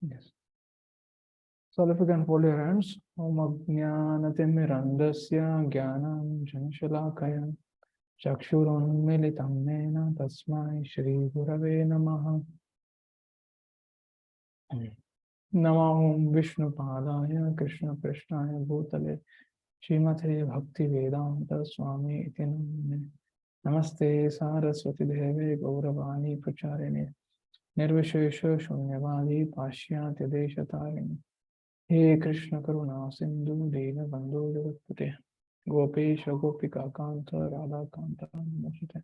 Yes. So if you can fold your hands, Om Ajnanatimmirandasya Jnanam Janashalakaya Chakshurunmilitam Nena Tasmai Shri Gurave Namaha. Namo Vishnu Padaya Krishna Krishnaya Bhutale Srimate Bhakti Vedanta Swami Iti Namane. Namaste Saraswati Deve Gauravani Pracharine Nirvishesha Shunyavadi Pashyatya Deshatarine. He Krishna Karuna Sindhu Dina Bandhu Jagatpate Gopesha Gopika Kanta Radha Kanta Namosute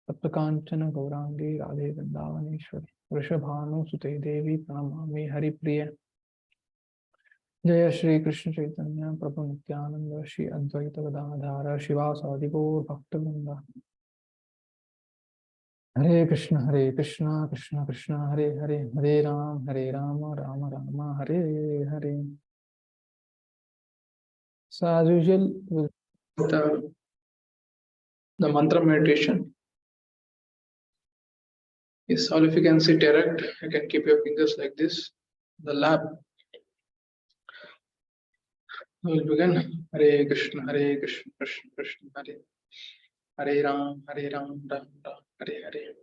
Saptakanchana Gaurangi Radhe Vrindavaneshwari Vrishabhanu Sute Devi Pranamami Hari Priya Jaya Shri Krishna Chaitanya Prabhu Nityananda Shri Advaita Gadadhara Shivasadi Gaur Bhaktivinoda Hare Krishna Krishna Krishna Hare Hare Hare Rama Rama Rama Hare Hare. So as usual, with the mantra meditation. Yes, all if you can sit erect, you can keep your fingers like this. The lap. We will begin. Hare Krishna Krishna Krishna Hare Hare Ram Ram Ram Hare Hare.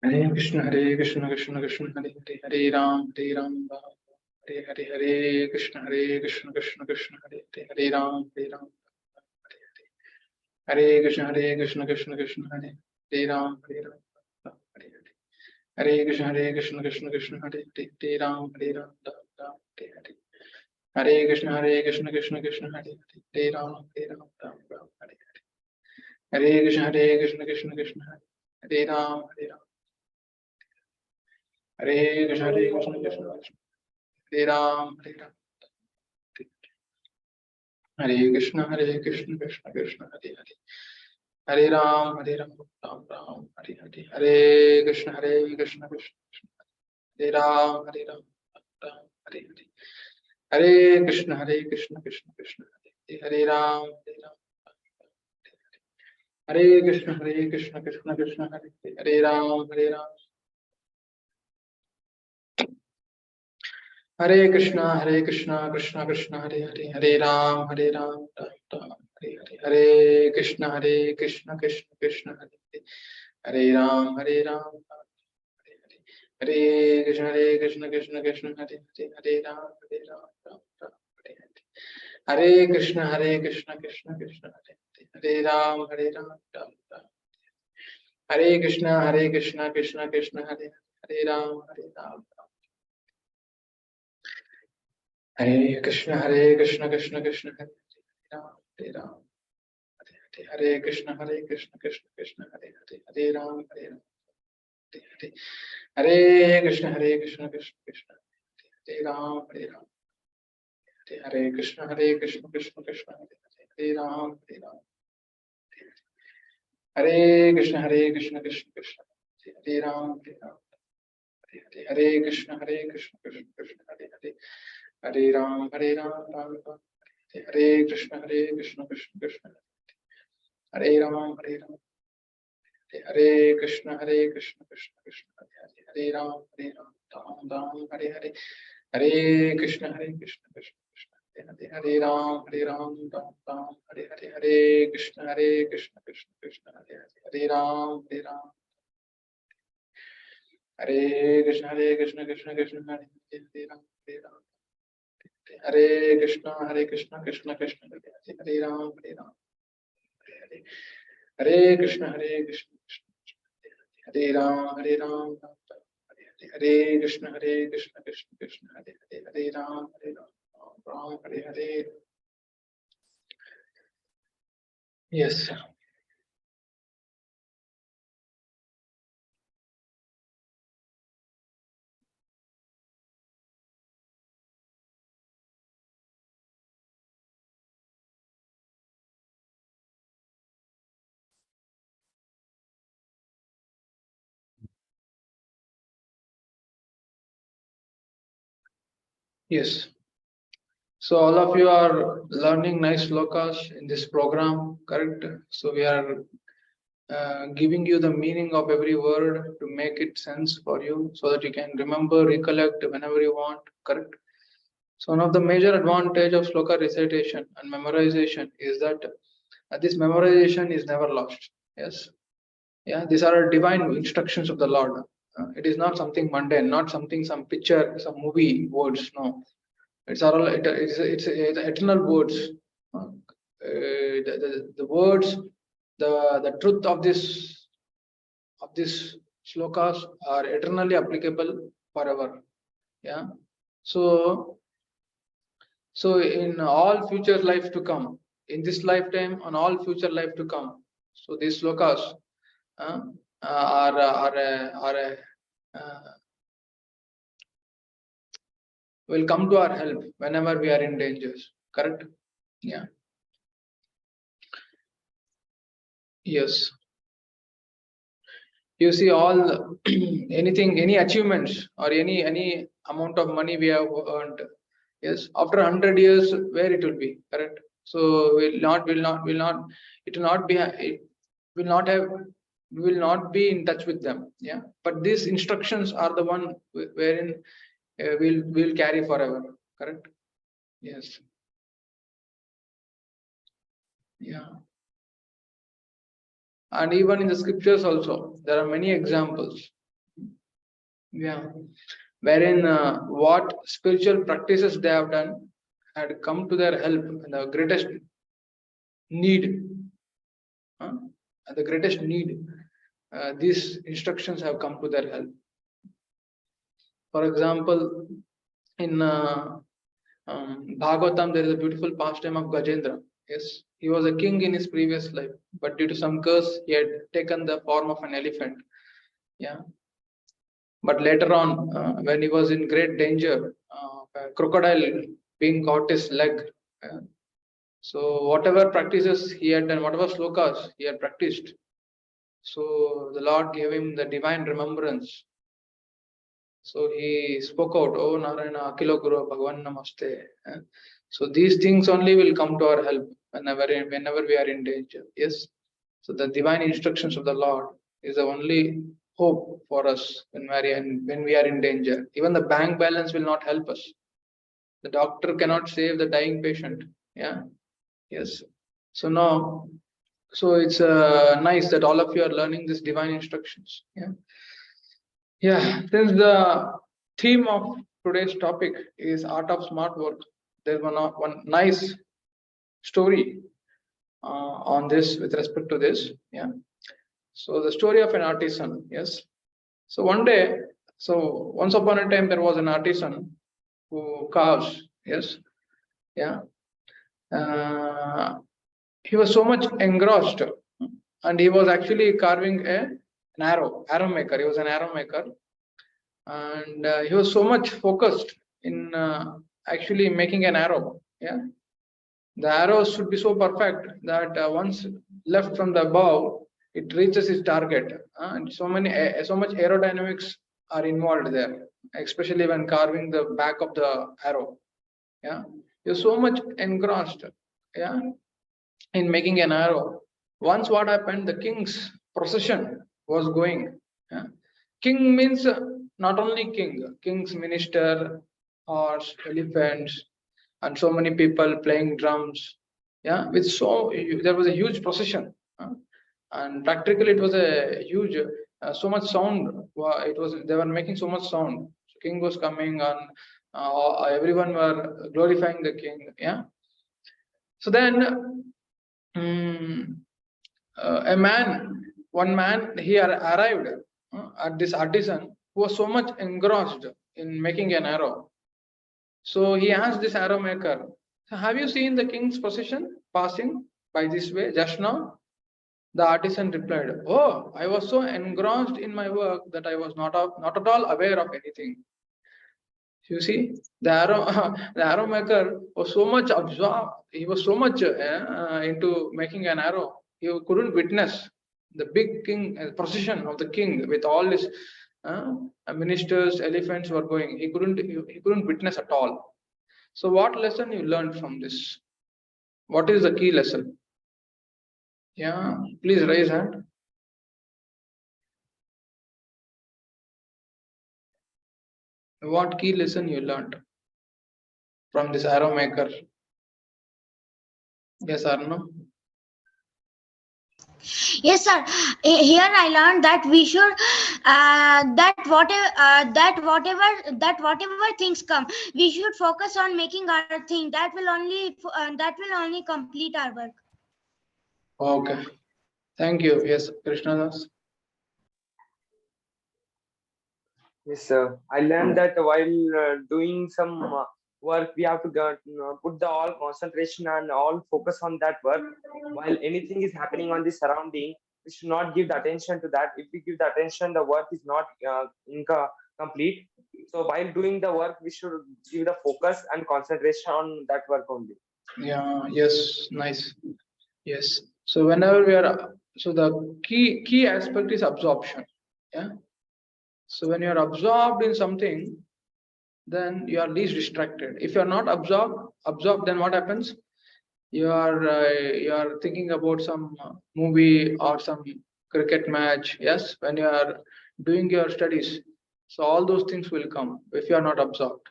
Hare Krishna Krishna Krishna Hare Hare Hare Ram Ram Hare Hare. Hare Krishna Krishna Krishna Hare Hare Hare Ram Ram Hare Krishna Krishna Krishna Hare Hare Ram Ram Hare Hare. Hare Krishna Krishna Hare Hare Ram Ram Hare Hare. Hare Krishna Krishna Krishna Hare Hare Ram Ram Hare Hare. Hare Krishna Krishna Krishna Hare Ram Ram. Hare Krishna Krishna Krishna Hare Ram Ram. Hare Krishna Krishna Krishna Hare Hare. Hare Ram Ram Ram Hare Hare. Hare Krishna Krishna Krishna Hare Ram Ram Hare Hare. Hare Krishna Krishna Krishna Hare Ram Ram. Hare Krishna Krishna Krishna Hare Ram Ram. Hare Krishna Krishna Krishna Hare Hare. Hare Ram Ram Ram Hare Hare. Hare Krishna Krishna Krishna Hare Hare. Hare Ram Ram. Hare Krishna Krishna Krishna Hare Hare. Hare Ram Ram Hare Hare. Hare Krishna Krishna Krishna Hare Hare. Hare Ram Ram. Hare Krishna Krishna Krishna Hare Hare Ram Ram. Hare Krishna Krishna Krishna Hare Ram. Hare Krishna Krishna Hare Hare Ram Ram. Hare Krishna Krishna Krishna Hare Ram Ram. Hare Krishna Krishna Krishna Hare Ram Ram. Hare Krishna Krishna Krishna Hare Ram Ram. Hare Krishna Krishna Krishna Hare Hare. Hare Ram Ram Ram. Hare Krishna Krishna Krishna Hare Ram Ram. Hare Krishna Krishna Krishna Hare Ram Ram Ram Hare Hare. Hare Krishna Krishna Krishna Hare Ram Ram Ram Hare Hare. Hare Krishna Krishna Krishna Hare Ram Ram. Hare Krishna Krishna Krishna Hare Ram Ram. Hare Krishna Krishna Krishna Hare Ram Ram. Hare Krishna Krishna Hare Ram Ram. Hare Krishna Krishna Krishna Hare Ram Ram Hare Hare. Yes. Yes. So all of you are learning nice shlokas in this program, correct? So we are giving you the meaning of every word to make it sense for you so that you can remember, recollect whenever you want, correct? So one of the major advantage of Shloka recitation and memorization is that this memorization is never lost. Yes. Yeah, these are divine instructions of the Lord. It is not something mundane, not something, some picture, some movie words. No, it's eternal words. The words, the truth of this shlokas are eternally applicable forever. Yeah. So in all future life to come, in this lifetime, on all future life to come. So these shlokas uh, uh, will come to our help whenever we are in dangers. Correct? Yeah. Yes. You see all anything, any achievements or any amount of money we have earned. Yes. After 100 years, where it will be? Correct. So it will not be. It will not have. We will not be in touch with them. Yeah. But these instructions are the one wherein we'll carry forever. Correct. Yes. Yeah. And even in the scriptures also there are many examples, yeah, wherein what spiritual practices they have done had come to their help in the greatest need, huh? At the greatest need, these instructions have come to their help. For example, in Bhagavatam there is a beautiful pastime of Gajendra. Yes, he was a king in his previous life, but due to some curse he had taken the form of an elephant. Yeah. But later on, when he was in great danger, a crocodile being caught his leg. uh, so whatever practices he had done, whatever slokas he had practiced, so the Lord gave him the divine remembrance. So he spoke out, "Oh Narayana, Akilo Guru, Bhagavan Namaste." So these things only will come to our help whenever we are in danger. Yes. So the divine instructions of the Lord is the only hope for us when we are in danger. Even the bank balance will not help us. The doctor cannot save the dying patient. Yeah. Yes. So now, so it's nice that all of you are learning these divine instructions. Yeah. Yeah. Since the theme of today's topic is art of smart work, there's one nice story on this with respect to this. Yeah. So the story of an artisan. Yes. So one day, so once upon a time, there was an artisan who carves. Yes. Yeah. Uh, he was so much engrossed, and he was actually carving an arrow maker. He was an arrow maker, and he was so much focused in actually making an arrow. Yeah. The arrows should be so perfect that once left from the bow, it reaches its target. And so much aerodynamics are involved there, especially when carving the back of the arrow. Yeah, you're so much engrossed. Yeah, in making an arrow. Once what happened? The king's procession was going. Yeah. King means not only king, king's minister, horse, elephants, and so many people playing drums. Yeah, with so there was a huge procession, and practically it was a huge, so much sound. It was they were making so much sound. So king was coming, and everyone were glorifying the king. Yeah. So then, one man, he arrived at this artisan who was so much engrossed in making an arrow. So he asked this arrow maker, "So have you seen the king's procession passing by this way just now?" The artisan replied, "Oh, I was so engrossed in my work that I was not at all aware of anything." You see, the arrow, the arrow maker was so much absorbed. He was so much into making an arrow. He couldn't witness the big king procession of the king with all his ministers, elephants were going. He couldn't witness at all. So, what lesson you learned from this? What is the key lesson? Yeah, please raise hand. What key lesson you learned from this arrow maker? Yes or no? Yes, sir. Here I learned that we should that whatever things come, we should focus on making our thing. That will only complete our work. Okay. Thank you. Yes, Krishnadas. Yes, sir. I learned that while doing some work, we have to put the all concentration and all focus on that work. While anything is happening on the surrounding, we should not give the attention to that. If we give the attention, the work is not complete. So while doing the work, we should give the focus and concentration on that work only. Yeah. Yes. Nice. Yes. So whenever we are, so the key aspect is absorption. Yeah. So when you are absorbed in something, then you are least distracted. If you are not absorbed, then what happens? You are thinking about some movie or some cricket match. Yes, when you are doing your studies, so all those things will come if you are not absorbed.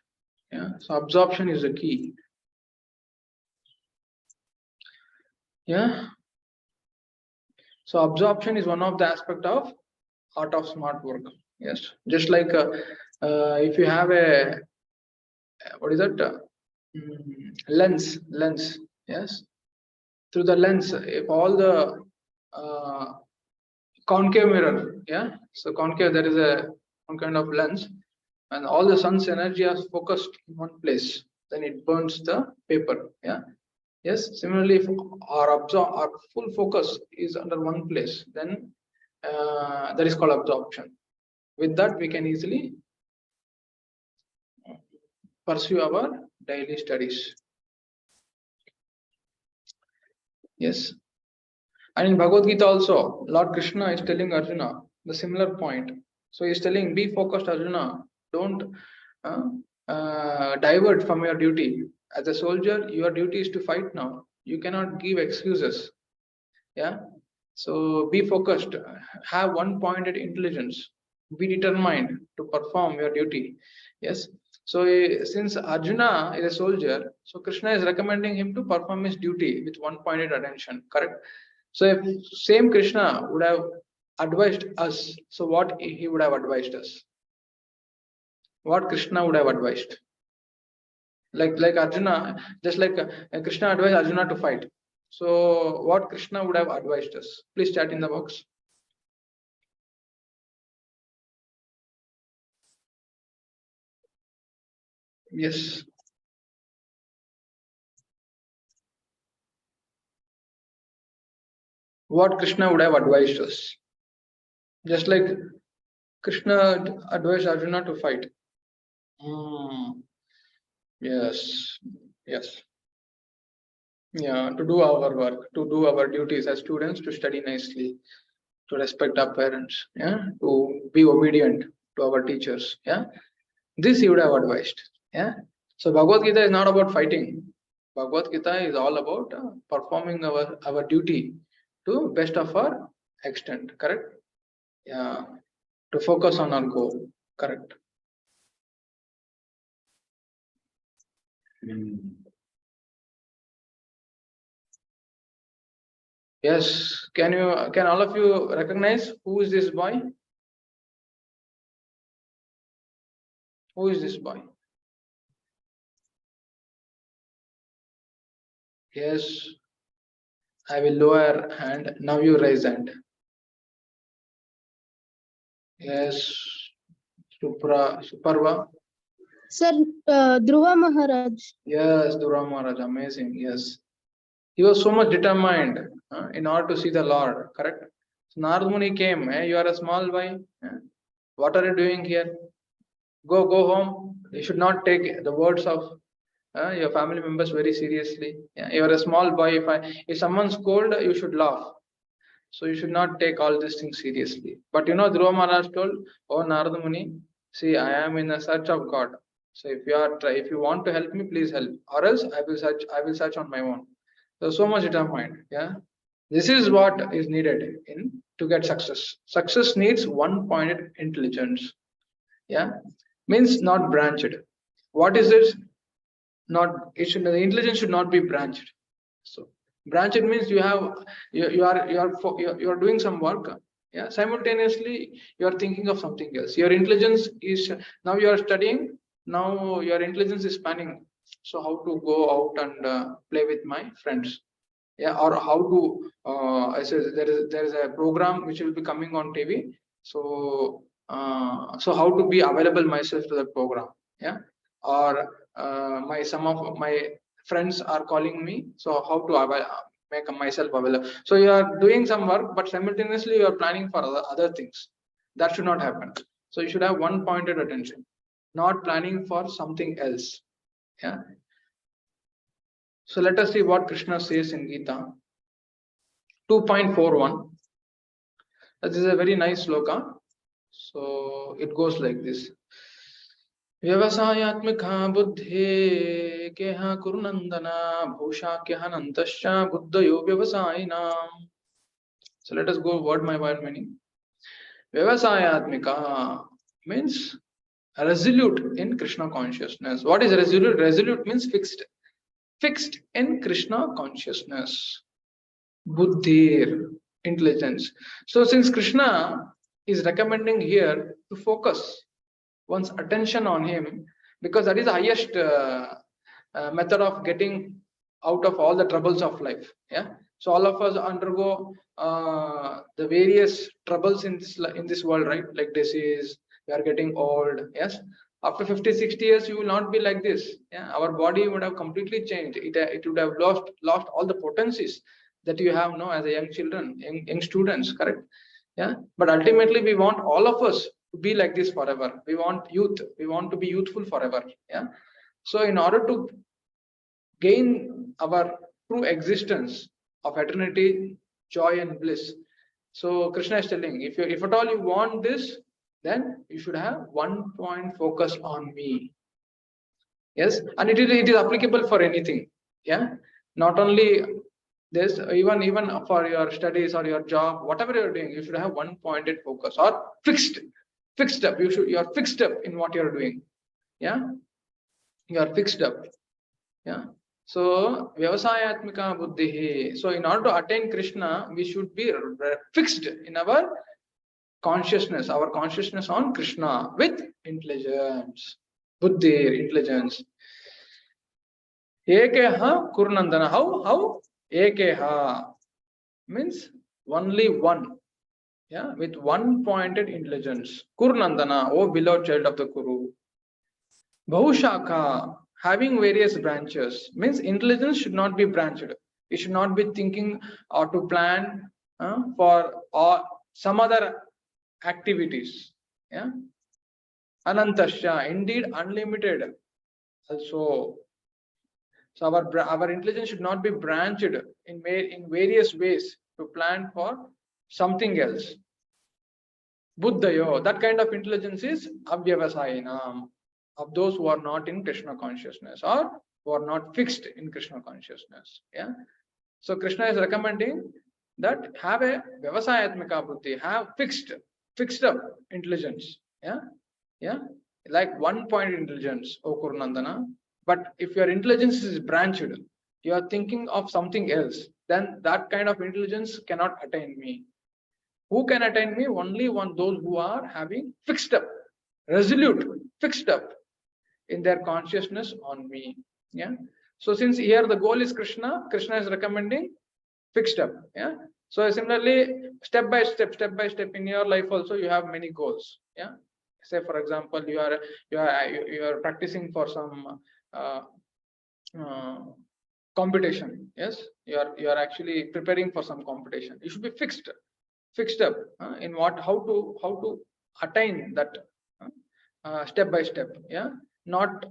Yeah, so absorption is the key. Yeah, so absorption is one of the aspect of art of smart work. Yes, just like if you have a what is that lens. Yes, through the lens, if all the uh, concave mirror, yeah, so concave, there is a one kind of lens, and all the sun's energy is focused in one place, then it burns the paper. Yeah, yes, similarly, if our full focus is under one place, then that is called absorption. With that we can easily pursue our daily studies. Yes. And in Bhagavad Gita also, Lord Krishna is telling Arjuna the similar point. So he's telling, be focused, Arjuna. Don't divert from your duty. As a soldier, your duty is to fight now. You cannot give excuses. Yeah. So be focused. Have one-pointed intelligence. Be determined to perform your duty. Yes. So since Arjuna is a soldier, so Krishna is recommending him to perform his duty with one-pointed attention. Correct. So if same Krishna would have advised us, so what he would have advised us? What Krishna would have advised? Like Arjuna, just like Krishna advised Arjuna to fight. So what Krishna would have advised us? Please chat in the box. Yes. What Krishna would have advised us? Just like Krishna advised Arjuna to fight. Yes. Yes. Yeah, to do our work, to do our duties as students, to study nicely, to respect our parents, yeah, to be obedient to our teachers, yeah. This he would have advised, yeah. So Bhagavad Gita is not about fighting. Bhagavad Gita is all about performing our duty to best of our extent, correct? Yeah, to focus on our goal, correct? Yes, can all of you recognize who is this boy? Who is this boy? Yes, I will lower hand. Now you raise hand. Yes, Suparva. Sir, Dhruva Maharaj. Yes, Dhruva Maharaj, amazing. Yes, he was so much determined in order to see the Lord. Correct. So Narad Muni came. You are a small boy. What are you doing here? Go home. You should not take the words of your family members very seriously. Yeah, you are a small boy. If someone scold, you should laugh. So you should not take all these things seriously. But Dhruva Maharaj told, "Oh Narada Muni, see, I am in a search of God. So if you want to help me, please help. Or else I will search. I will search on my own." So much determined. Yeah, this is what is needed in to get success. Success needs one-pointed intelligence. Yeah. means not branched. What is it? Not it should, the intelligence should not be branched. So branched means you have you are doing some work. Yeah, simultaneously you are thinking of something else. Your intelligence is now you are studying. Now your intelligence is spanning. So how to go out and play with my friends? Yeah, or how to I say there is a program which will be coming on TV. So so how to be available myself to that program? Yeah, or my some of my friends are calling me, so how to make myself available. So you are doing some work, but simultaneously you are planning for other things. That should not happen. So you should have one pointed attention, not planning for something else. Yeah. So let us see what Krishna says in Gita 2.41. This is a very nice sloka. So it goes like this. व्यवसायात्मिका बुद्धे केह कुरुनंदना भूषा केह नंतश्च बुद्धयो व्यवसायिनाम. So let us go word by word meaning. Vyavasayatmika means resolute in Krishna consciousness. What is resolute? Resolute means fixed. Fixed in Krishna consciousness. Buddhir, intelligence. So since Krishna is recommending here to focus one's attention on him, because that is the highest method of getting out of all the troubles of life. Yeah. So all of us undergo the various troubles in this world, right? Like disease, we are getting old. Yes. After 50, 60 years, you will not be like this. Yeah. Our body would have completely changed. It would have lost all the potencies that you have now as a young children, young students, correct? Yeah. But ultimately, we want all of us to be like this forever. We want youth. We want to be youthful forever. Yeah. So in order to gain our true existence of eternity, joy and bliss. So Krishna is telling, if at all you want this, then you should have one point focus on me. Yes, and it is applicable for anything. Yeah, not only this, even for your studies or your job, whatever you're doing, you should have one pointed focus or fixed up. You are fixed up in what you're doing. Yeah, you are fixed up. Yeah. So Vyavasayatmika Buddhi. So in order to attain Krishna, we should be fixed in our consciousness on Krishna with intelligence. Buddhi, intelligence. Ekeha Kurnandana. How? Ekeha means only one. Yeah, with one pointed intelligence. Kurnandana, oh beloved child of the Kuru. Bahushaka, having various branches, means intelligence should not be branched. You should not be thinking or to plan for some other activities. Yeah. Anantasya, indeed unlimited. Also, so our intelligence should not be branched in various ways to plan for something else. Buddhayo, that kind of intelligence is avyavasayinam, of those who are not in Krishna consciousness or who are not fixed in Krishna consciousness. Yeah. So Krishna is recommending that have a vyavasayatmika buddhi, have fixed up intelligence. Yeah. Yeah. Like one point intelligence, O Kurunandana. But if your intelligence is branched, you are thinking of something else, then that kind of intelligence cannot attain me. Who can attain me? Only those who are having fixed up, resolute, fixed up in their consciousness on me. Yeah. So since here the goal is Krishna is recommending fixed up. Yeah. So similarly, step by step in your life also you have many goals. Yeah. Say for example, you are practicing for some competition. Yes, you are actually preparing for some competition. You should be fixed up in how to attain that step by step. Yeah, not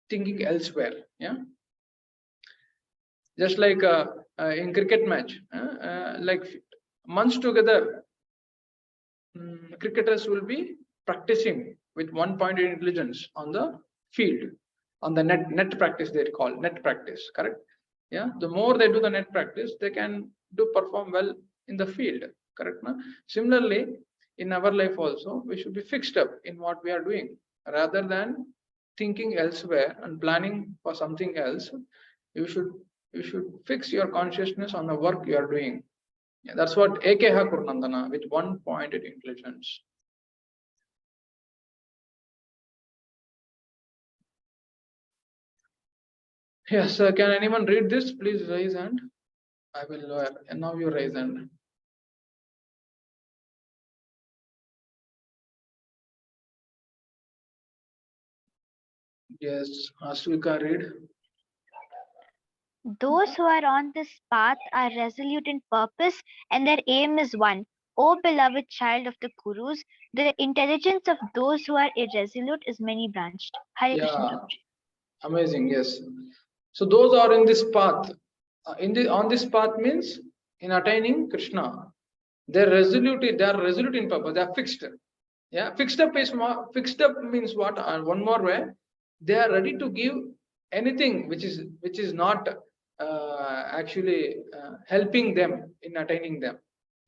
thinking elsewhere. Yeah, just like in cricket match, like months together, cricketers will be practicing with one pointed intelligence on the field, on the net practice. They call net practice, correct? Yeah, the more they do the net practice, they can perform well in the field, correct? No? Similarly, in our life also, we should be fixed up in what we are doing. rather than thinking elsewhere and planning for something else. You should fix your consciousness on the work you are doing. Yeah, that's what Ekeha Kurnandana, with one pointed intelligence. Yes, can anyone read this? Please raise hand. I will, and now you raise hand. Yes, Aswika, read. Those who are on this path are resolute in purpose and their aim is one. O beloved child of the Kurus, the intelligence of those who are irresolute is many branched. Hare Krishna. Yeah, amazing. Yes. So those are in this path. On this path means in attaining Krishna. They're resolute. They are resolute in purpose. They are fixed. Yeah, fixed up is more. Fixed up means what? One more way. They are ready to give anything which is not actually helping them in attaining them,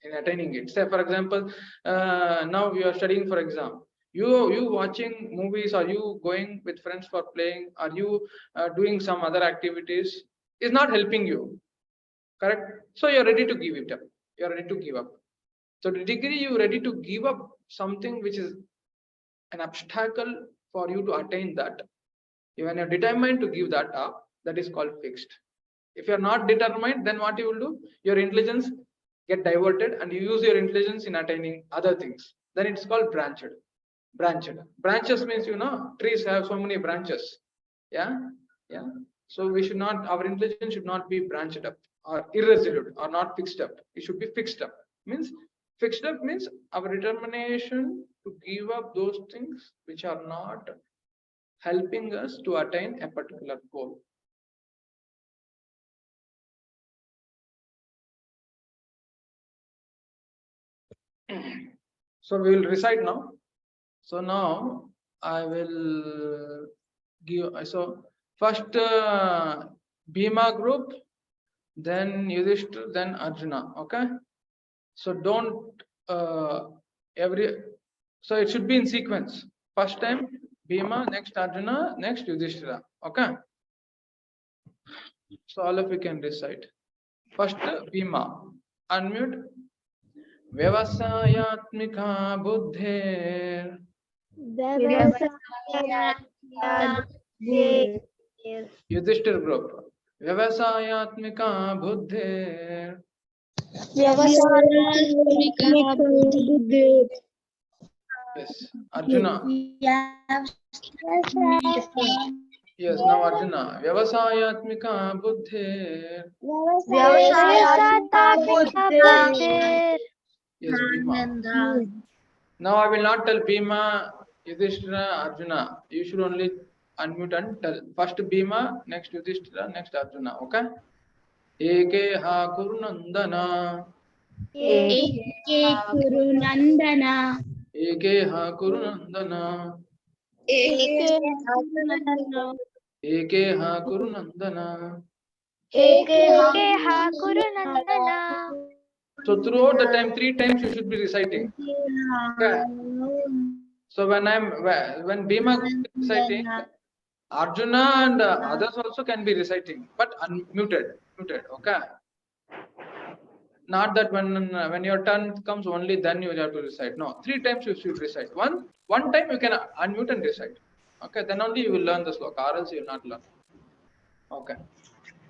in attaining it. Say for example, now you are studying for exam. You watching movies, are you going with friends for playing, are you doing some other activities, is not helping you, correct? So you're ready to give it up, you're ready to give up. So the degree you're ready to give up something which is an obstacle for you to attain that, when you're determined to give that up, that is called fixed. If you're not determined, then what you will do, your intelligence get diverted and you use your intelligence in attaining other things, then it's called branched. Branches means, trees have so many branches. Yeah, yeah. So we should not, our intelligence should not be branched up or irresolute or not fixed up. It should be fixed up. Means fixed up means our determination to give up those things which are not helping us to attain a particular goal. So we will recite now. So now I will give. So first Bhima group, then Yudhishthira, then Arjuna. Okay. So don't every. So it should be in sequence. First time Bhima, next Arjuna, next Yudhishthira. Okay. So all of you can recite. First Bhima. Unmute. व्यवसायात्मिका बुद्धेर Yudhishthira group व्यवसायात्मिका बुद्धेर yes Arjuna yes now Arjuna व्यवसायात्मिका बुद्धेर yes Bhima. Now I will not tell Bhima, Yudhishthira, Arjuna. You should only unmute and tell. First Bhima, next Yudhishthira, next Arjuna. Okay? Eke ha kurunandana. Eke ha kurunandana. Eke ha kurunandana. Eke ha kurunandana. So throughout the time, 3 times you should be reciting. Okay. So when Bhima is reciting, Arjuna and others also can be reciting, but unmuted, muted. Okay. Not that when your turn comes only then you have to recite. No, 3 times you should recite. One time you can unmute and recite. Okay, then only you will learn the sloka, or else you will not learn. Okay.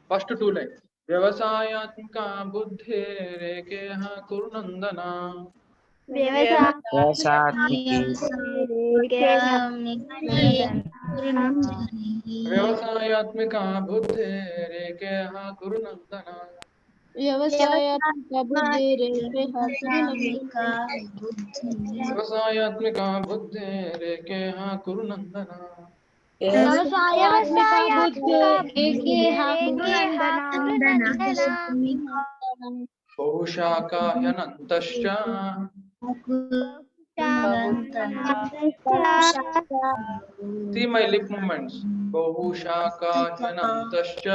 First 2 lines. व्यवसायात्मिका बुद्धिरेकेह कुरुनन्दना व्यवसायात्मिका बुद्धिरेकेह कुरुनन्दना व्यवसायात्मिका बुद्धिरेकेह कुरुनन्दना बहुशाखाह्यनन्तश्च see my lip movements बहुशाखाह्यनन्तश्च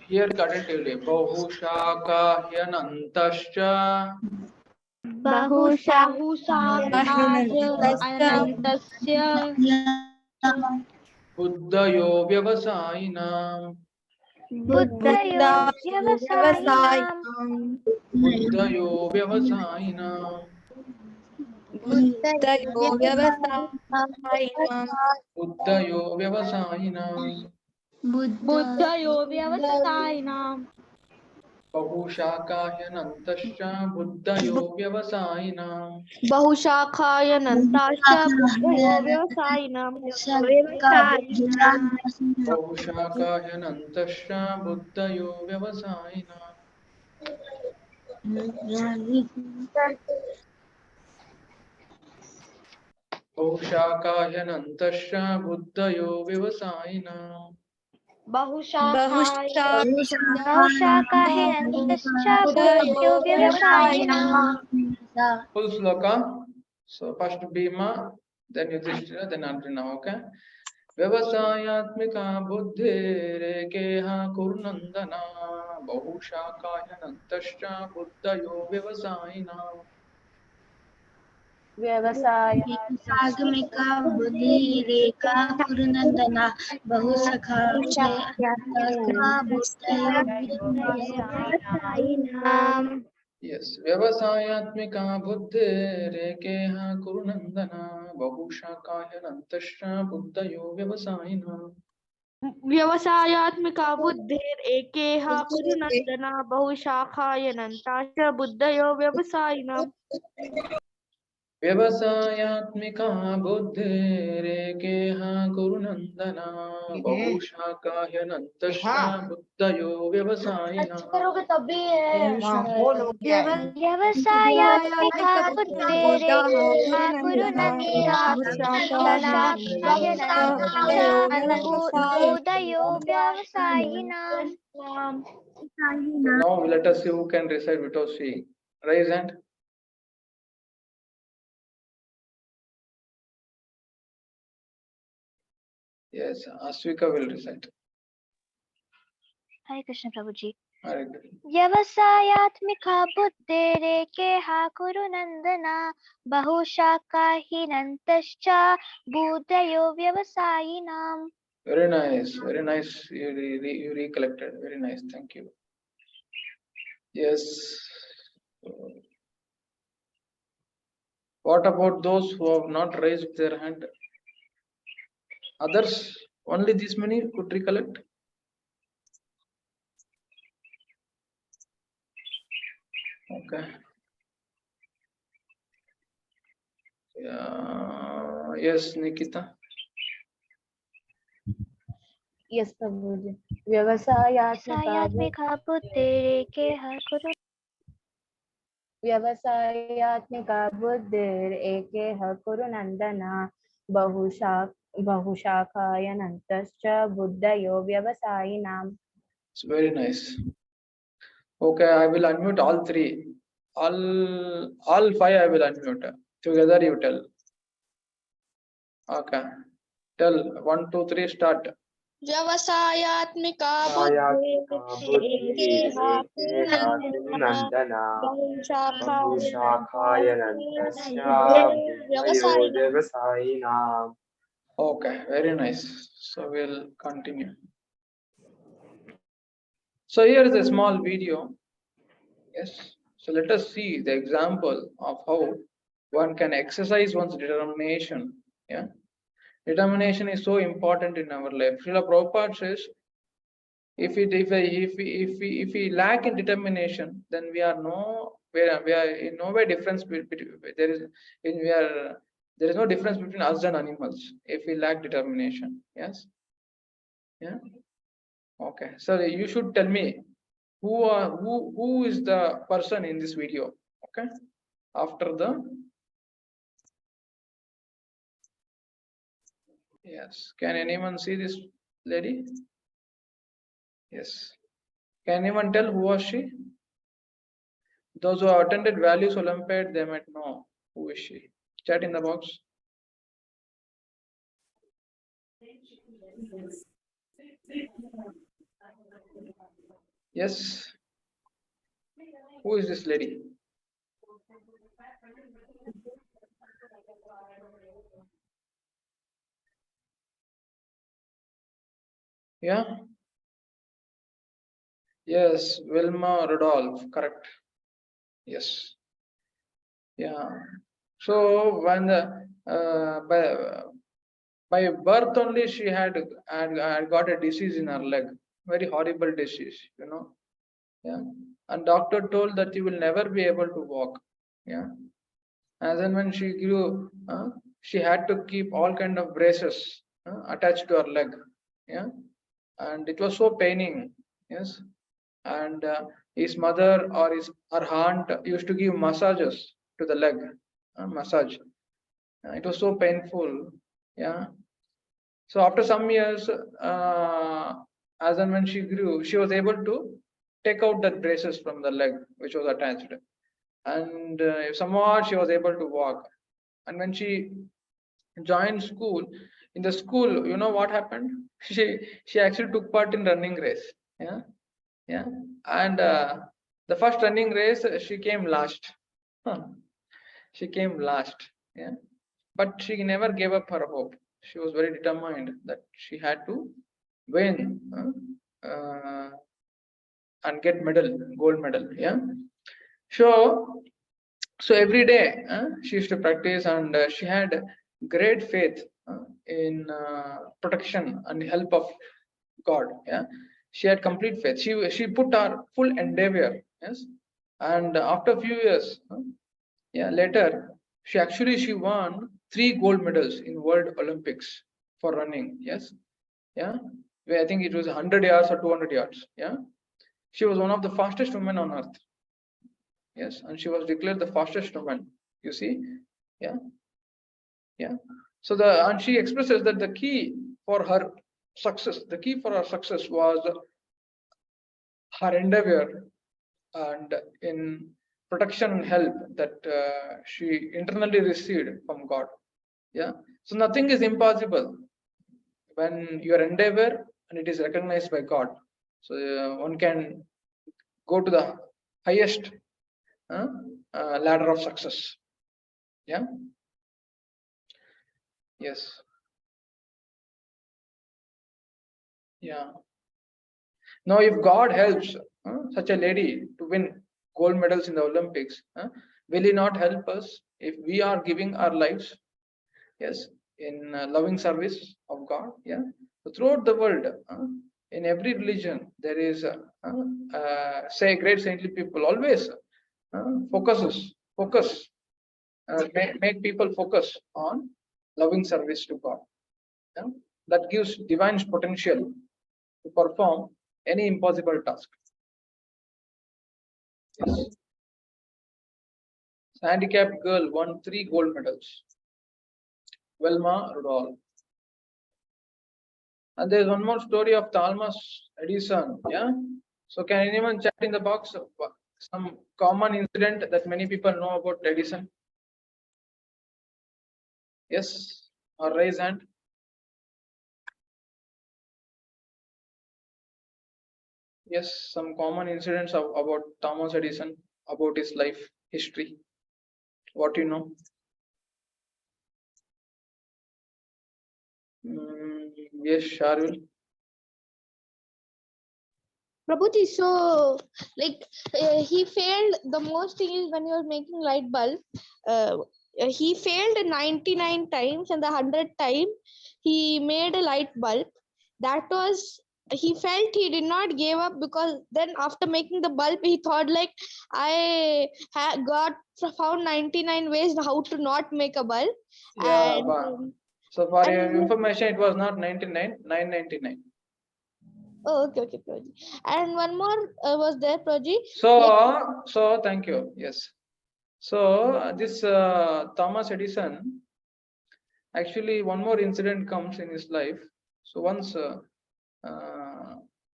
Here attentively. Bahushakahyanantascha बहुशाखायनन्तस्य buddhayo vyavasayinam. बुद्धयो व्यवसायिनाम् Buddhayo vyavasayinam. बुद्धयो व्यवसायिनां Buddhayo vyavasayinam. बुद्धयो व्यवसायिनां Bahushakahyanantascha buddhayo vyavasayinam. बहुशाखायनन्ताश्च बुद्धयो व्यवसायिनां Bahushakahyanantascha buddhayo vyavasayinam. Bahushakahyanantascha buddhayo vyavasayinam. बहुशाखाहिनन्तश्च बुद्धयो व्यवसायिनाम् Full sloka. So first Bhima, then Yudhishthira, then Arjuna. Okay. Vyavasayatmika buddhirekeha kurnandana bahushakahyanantascha buddhayo vyavasayinam. आगमिका बुद्धि रेखा कुरुनंदना बहुसखा Yes, Vyavasayatmika buddhirekeha kurnandana bahushakahyanantascha buddhayo vyavasayinam. व्यवसायात्मिका बुद्धिरेकेह कुरुनन्दना बहुशाखायनन्ताश्च बुद्धयो व्यवसायिनाम् Vyavasayatmika buddhirekeha kurunandana bahushakahyanantascha buddhayo vyavasayinam. व्यवसायात्मिका बुद्धिरेका बुद्धयो व्यवसायिनाम् Now let us see who can recite without seeing. Raise hand. Yes, Aswika will recite. Hare Krishna Prabhuji. Hare Krishna. व्यवसायात्मिका बुद्धिरेकेह कुरुनन्दना बहुशाखाहिनन्तश्च बुद्धयो व्यवसायिनाम् Very nice, very nice. You recollected. Very nice. Thank you. Yes. What about those who have not raised their hand? Others, only these many could recollect. Okay. Yes, Nikita. Yes, Prabhuji. व्यवसायात्मिका बुद्धिरेकेह कुरु व्यवसायात्मिका बुद्धिरेकेह कुरुनन्दना बहुशाखायनन्तश्च बुद्धयो व्यवसायिनाम्. It's very nice. Okay, I will unmute all three. All five I will unmute. Together you tell. Okay. Tell 1, 2, 3, start. व्यवसायात्मिका नन्दना बहुशाखायनन्तश्च बुद्धयो व्यवसायिनाम्. Okay, very nice. So we'll continue. So here is a small video. Yes. So let us see the example of how one can exercise one's determination. Yeah. Determination is so important in our life. Srila Prabhupada says, if we lack in determination, then we are in no way difference between there is no difference between us and animals if we lack determination. Yes. Yeah. Okay. So you should tell me who is the person in this video. Okay. After the yes. Can anyone see this lady? Yes. Can anyone tell who was she? Those who have attended Values Olympiad, they might know who is she. Chat in the box. Yes. Who is this lady? Yeah. Yes, Wilma Rudolph. Correct. Yes. Yeah. So when the by birth only she had got a disease in her leg, very horrible disease, Yeah. And doctor told that you will never be able to walk. Yeah. As and when she grew, she had to keep all kind of braces attached to her leg. Yeah. And it was so paining. Yes. And his mother or her aunt used to give massages to the leg, massage. It was so painful. Yeah. So after some years, as and when she grew, she was able to take out that braces from the leg which was attached, and somewhat she was able to walk. And when she joined school, in the school, you know what happened? She actually took part in running race. Yeah, yeah, and the first running race she came last. Huh. She came last. Yeah, but she never gave up her hope. She was very determined that she had to win and get gold medal. Yeah. So every day she used to practice, and she had great faith in protection and help of God. Yeah, she had complete faith. She put her full endeavor. Yes, and after a few years, yeah, later she won 3 gold medals in World Olympics for running. Yes, yeah, I think it was 100 yards or 200 yards. Yeah, she was one of the fastest women on earth. Yes, and she was declared the fastest woman. You see, yeah, yeah. So and she expresses that the key for her success was her endeavor and in protection and help that she internally received from God. Yeah. So nothing is impossible when your endeavor and it is recognized by God. So one can go to the highest ladder of success. Yeah. Yes. Yeah. Now, if God helps such a lady to win gold medals in the Olympics, will He not help us if we are giving our lives? Yes, in loving service of God. Yeah. So throughout the world, in every religion, there is, say, great saintly people always focus, make people focus on loving service to God. Yeah? That gives divine potential to perform any impossible task. Yes. Handicapped girl won 3 gold medals. Wilma Rudolph. And there's one more story of Thomas Edison. Yeah. So can anyone chat in the box some common incident that many people know about Edison? Yes. Or raise hand. Yes. Some common incidents about Thomas Edison, about his life history. What you know? Yes, Sharul. Prabhuji, so like he failed. The most thing is when you're making light bulb, he failed 99 times, and the 100th time he made a light bulb. That was, he felt he did not give up, because then after making the bulb he thought like, I got found 99 ways how to not make a bulb. Yeah. And So for your and information, it was not 99, 999. oh, okay, Prabhuji. And one more was there, Prabhuji. So thank you. Yes. So this Thomas Edison, actually, one more incident comes in his life. So once uh,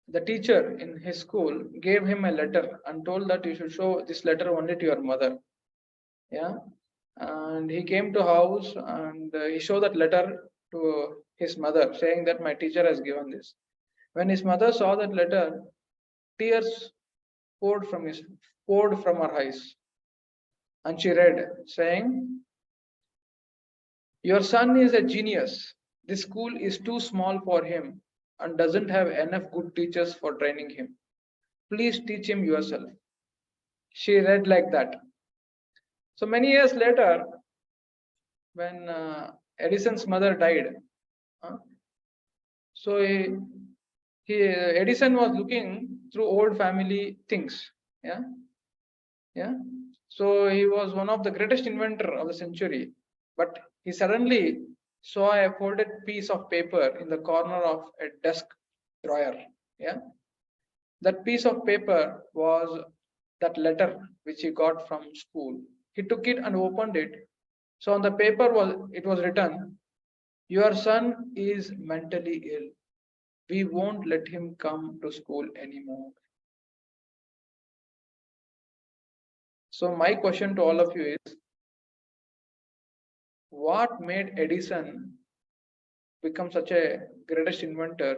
the teacher in his school gave him a letter and told that you should show this letter only to your mother. Yeah, and he came to house and he showed that letter to his mother, saying that my teacher has given this. When his mother saw that letter, tears poured from her eyes. And she read, saying, "Your son is a genius. This school is too small for him and doesn't have enough good teachers for training him. Please teach him yourself." She read like that. So many years later, when Edison's mother died, so Edison was looking through old family things. Yeah. So he was one of the greatest inventor of the century, but he suddenly saw a folded piece of paper in the corner of a desk drawer. Yeah. That piece of paper was that letter which he got from school. He took it and opened it. So on the paper it was written, "Your son is mentally ill. We won't let him come to school anymore." So my question to all of you is, what made Edison become such a greatest inventor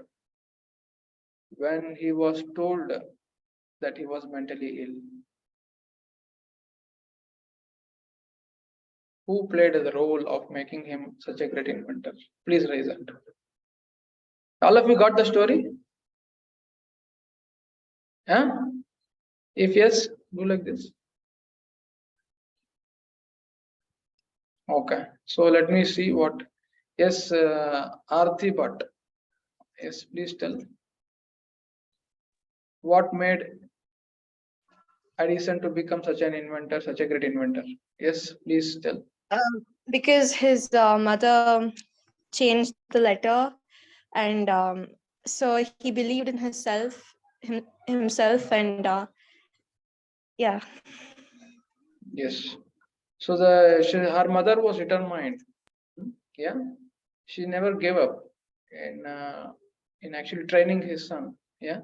when he was told that he was mentally ill? Who played the role of making him such a great inventor? Please raise it. All of you got the story? Huh? If yes, do like this. Okay, so let me see what. Yes, Arti Bhatt. Yes, please tell. What made Edison to become such an inventor, such a great inventor? Yes, please tell. Because his mother changed the letter, and so he believed in himself, and yeah. Yes. So her mother was determined. Yeah, she never gave up in actually training his son. Yeah.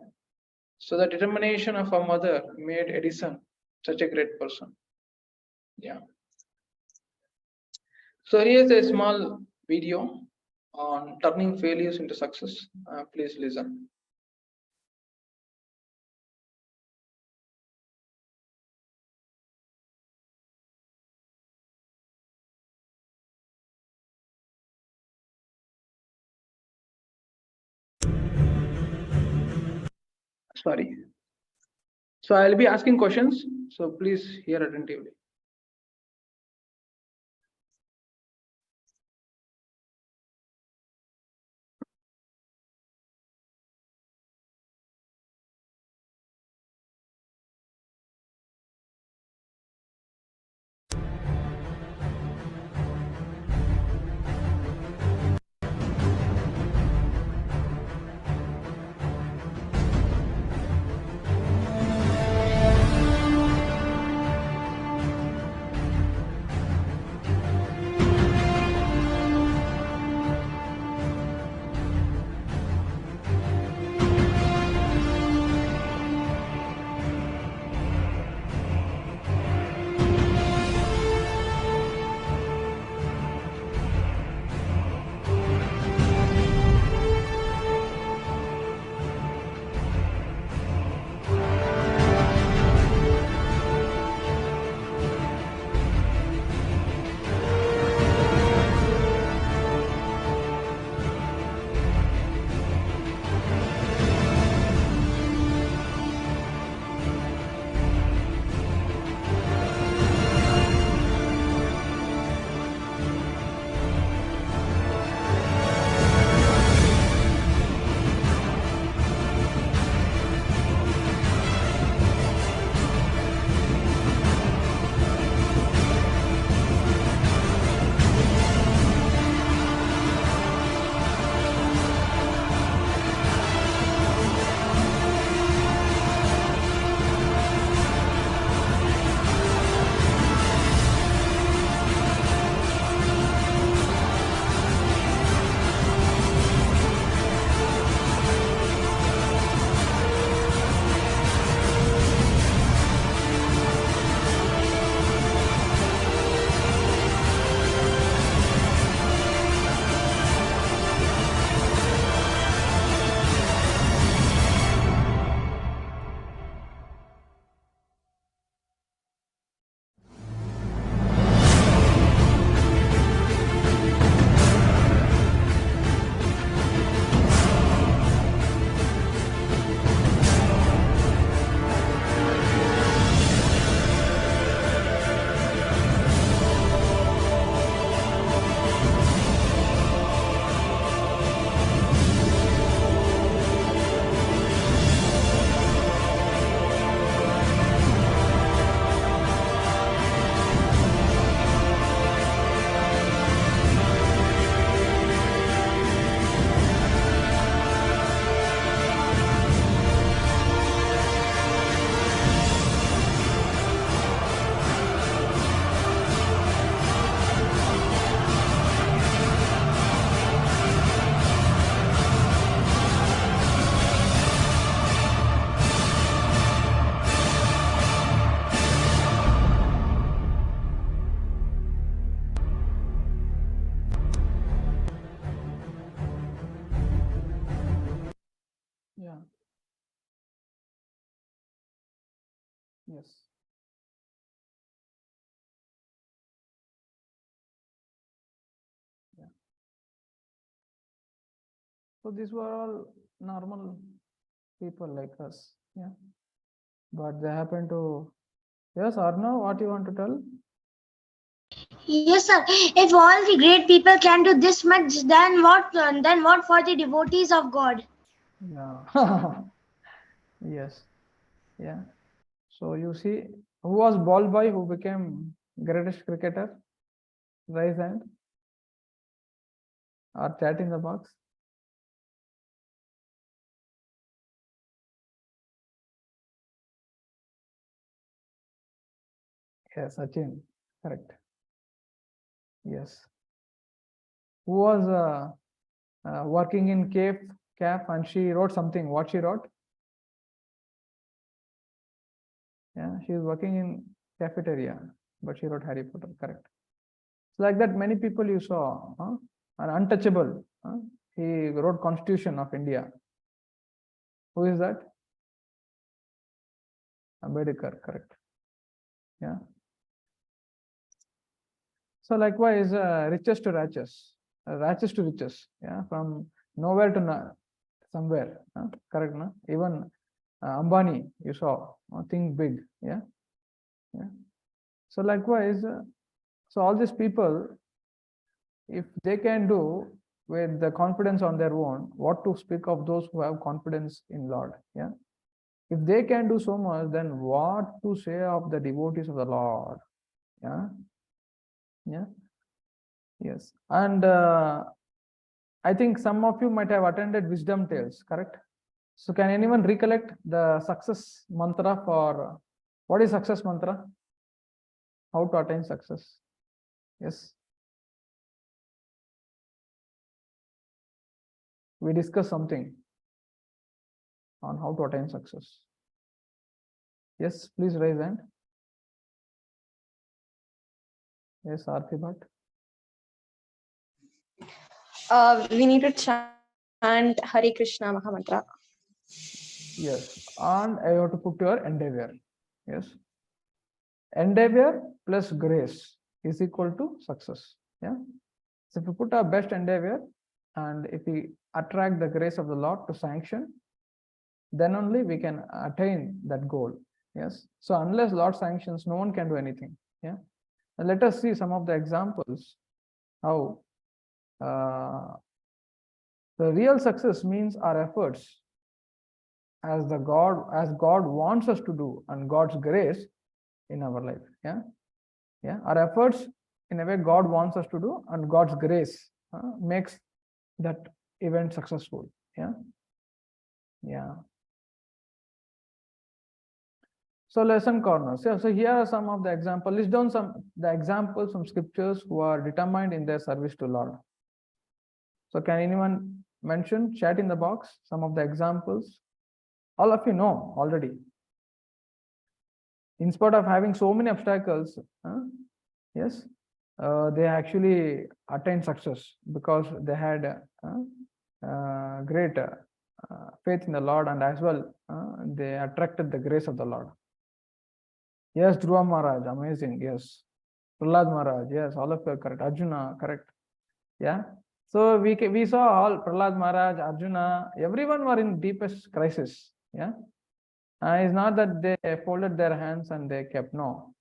So the determination of her mother made Edison such a great person. Yeah. So here's a small video on turning failures into success. Please listen. Sorry. So I'll be asking questions. So please hear attentively. Yes. Yeah. So these were all normal people like us. Yeah. But they happen to. Yes, Arnav, what you want to tell? Yes, sir. If all the great people can do this much, then what? Then what for the devotees of God? Yeah. Yes. Yeah. So you see, who was ball boy who became greatest cricketer? Raise hand or chat in the box. Yes, Sachin. Correct. Yes. Who was working in CAF and she wrote something. What she wrote? Yeah, she is working in cafeteria, but she wrote Harry Potter. Correct. It's like that. Many people you saw, an untouchable. He wrote Constitution of India. Who is that? Ambedkar. Correct. Yeah. So likewise, richest to riches, riches to riches. Yeah, from nowhere to somewhere. Correct. No? Even Ambani, you saw, think big. Yeah. Yeah. So likewise, so all these people, if they can do with the confidence on their own, what to speak of those who have confidence in Lord? Yeah. If they can do so much, then what to say of the devotees of the Lord? Yeah. Yeah. Yes. And I think some of you might have attended wisdom tales, correct? So can anyone recollect the success mantra for what is success mantra? How to attain success? Yes. We discussed something on how to attain success. Yes, please raise hand. Yes, Arti Bhatt. We need to chant Hare Krishna Mahamantra. Yes, and I have to put your endeavor. Yes, endeavor plus grace is equal to success. Yeah. So if we put our best endeavor and if we attract the grace of the Lord to sanction, then only we can attain that goal. Yes. So unless Lord sanctions, no one can do anything. Yeah. And let us see some of the examples how the real success means our efforts as God wants us to do and God's grace in our life. Yeah. Yeah. Our efforts in a way God wants us to do and God's grace makes that event successful. Yeah. Yeah. So lesson corners. Yeah, so here are some of the examples. List down the examples from scriptures who are determined in their service to Lord. So can anyone mention, chat in the box, some of the examples? All of you know already. In spite of having so many obstacles, yes, they actually attained success because they had great faith in the Lord, and as well they attracted the grace of the Lord. Yes, Dhruva Maharaj, amazing. Yes, Prahlad Maharaj. Yes, all of you are correct. Arjuna, correct. Yeah. So we saw all Prahlad Maharaj, Arjuna, everyone were in deepest crisis. Yeah. It's not that they folded their hands and they kept, no.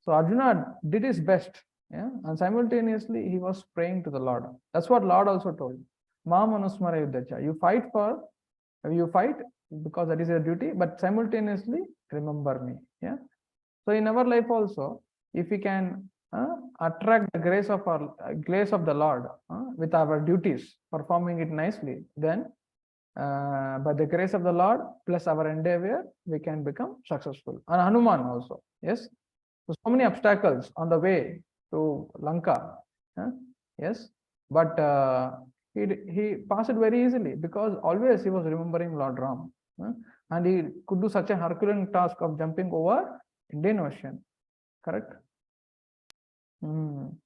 So Arjuna did his best. Yeah. And simultaneously he was praying to the Lord. That's what Lord also told. Ma manusmara yuddhacha. You fight because that is your duty, but simultaneously remember me. Yeah. So in our life also, if we can attract the grace of the Lord with our duties, performing it nicely, then by the grace of the Lord plus our endeavor, we can become successful. And Hanuman also, yes. So many obstacles on the way to Lanka, yes, but he passed it very easily because always he was remembering Lord Ram, and he could do such a Herculean task of jumping over Indian Ocean, correct? And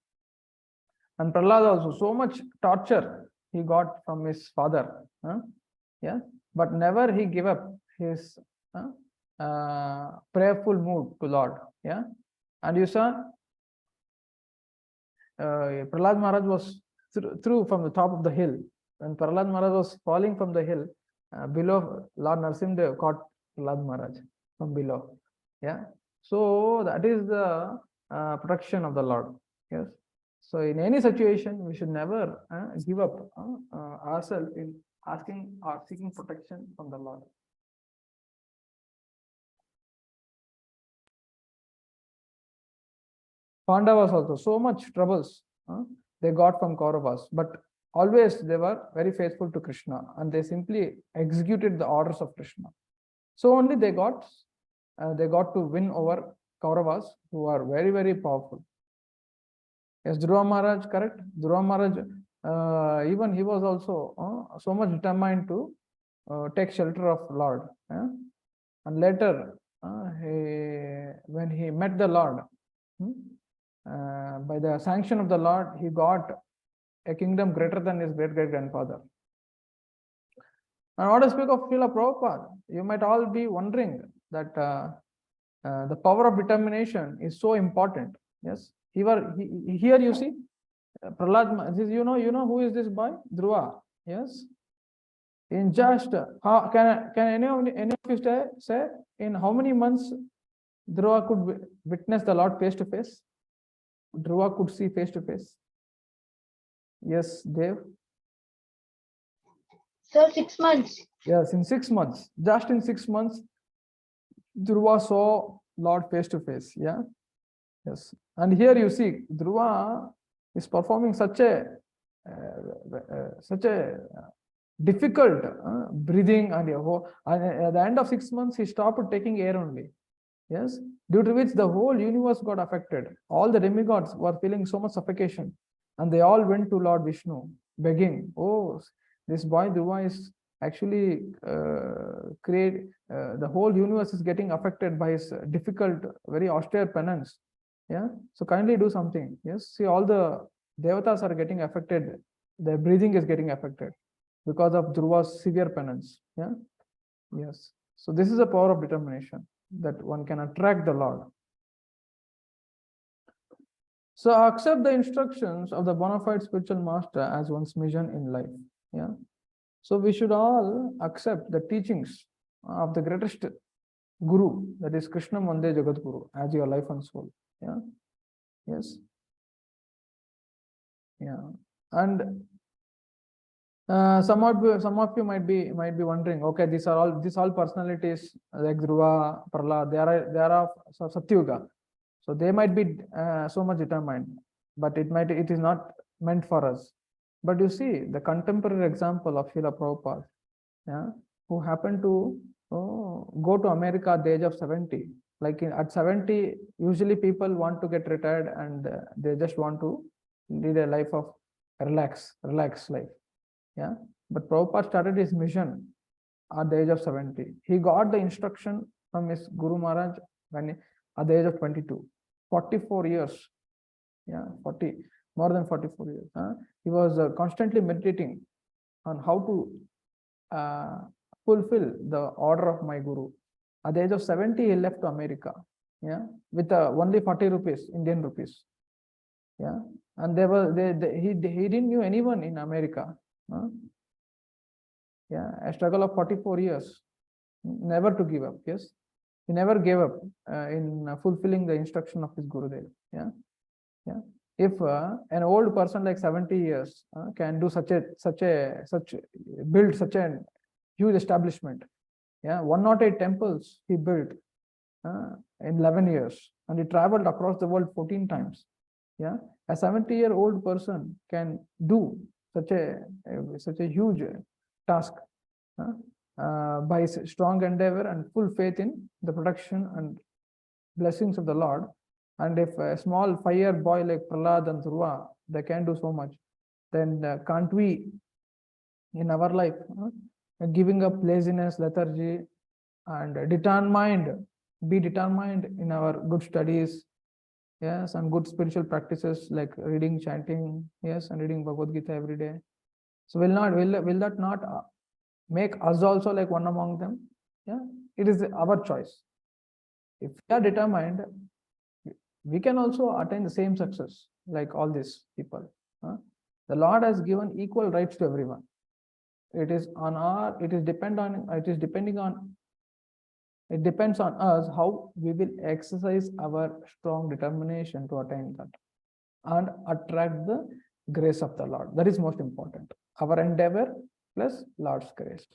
Prahlad also, so much torture he got from his father, yeah, but never he gave up his prayerful mood to Lord. Yeah, and you saw Prahlad Maharaj was through from the top of the hill. When Prahlad Maharaj was falling from the hill, below, Lord Narsimha caught Prahlad Maharaj from below. Yeah, so that is the protection of the Lord. Yes. So in any situation, we should never give up ourselves in asking or seeking protection from the Lord. Pandavas also, so much troubles they got from Kauravas, but always they were very faithful to Krishna and they simply executed the orders of Krishna. So only they got to win over Kauravas, who are very, very powerful. Yes, Dhruva Maharaj, correct? Dhruva Maharaj, even he was also so much determined to take shelter of Lord. And later, when he met the Lord, by the sanction of the Lord, he got a kingdom greater than his great-great-grandfather. And what to speak of Srila Prabhupada? You might all be wondering that the power of determination is so important. Yes, here you see Prahlad. You know who is this boy? Dhruva. Yes. In just how can any of you say in how many months Dhruva could witness the Lord face to face? Dhruva could see face to face. Yes, Dev. So 6 months. Yes, in 6 months. Just in 6 months, Dhruva saw Lord face to face. Yeah. Yes. And here you see Dhruva is performing such a difficult breathing, and at the end of 6 months he stopped taking air only. Yes, due to which the whole universe got affected. All the demigods were feeling so much suffocation, and they all went to Lord Vishnu begging, oh, this boy Dhruva is actually the whole universe is getting affected by his difficult, very austere penance. Yeah, so kindly do something. Yes, see, all the devatas are getting affected, their breathing is getting affected because of Dhruva's severe penance. Yeah, yes, so this is the power of determination, that one can attract the Lord. So accept the instructions of the bona fide spiritual master as one's mission in life. Yeah. So we should all accept the teachings of the greatest Guru, that is Krishna Mande Jagat Guru, as your life and soul. Yeah. Yes. Yeah. And some of you might be wondering, okay, these all personalities like Dhruva, Prahlad, they are of Satyuga, so they might be so much determined, but it is not meant for us. But you see the contemporary example of Srila Prabhupada, yeah, who happened to go to America at the age of 70. Like at 70, usually people want to get retired and they just want to lead a life of relaxed life. Yeah, but Prabhupada started his mission at the age of 70. He got the instruction from his Guru Maharaj at the age of 22. 44 years. Yeah, more than 44 years. He was constantly meditating on how to fulfill the order of my Guru. At the age of 70, he left to America. Yeah, with only 40 rupees, Indian rupees. Yeah, and he didn't know anyone in America. Yeah, a struggle of 44 years, never to give up. Yes, he never gave up in fulfilling the instruction of his Gurudev. Yeah, yeah. If an old person like 70 years can do build such a huge establishment, yeah, 108 temples he built in 11 years, and he traveled across the world 14 times. Yeah, a 70-year-old person can do such a huge task by his strong endeavor and full faith in the protection and blessings of the Lord. And if a small 5-year boy like Prahlad and Dhruva, they can do so much, then can't we in our life giving up laziness, lethargy, and be determined in our good studies, yes, and good spiritual practices like reading, chanting, yes, and reading Bhagavad Gita every day. So will that not make us also like one among them? Yeah, It is our choice. If we are determined, we can also attain the same success like all these people. The Lord has given equal rights to everyone. It is depending on it depends on us how we will exercise our strong determination to attain that and attract the grace of the Lord. That is most important. Our endeavor plus Lord's grace.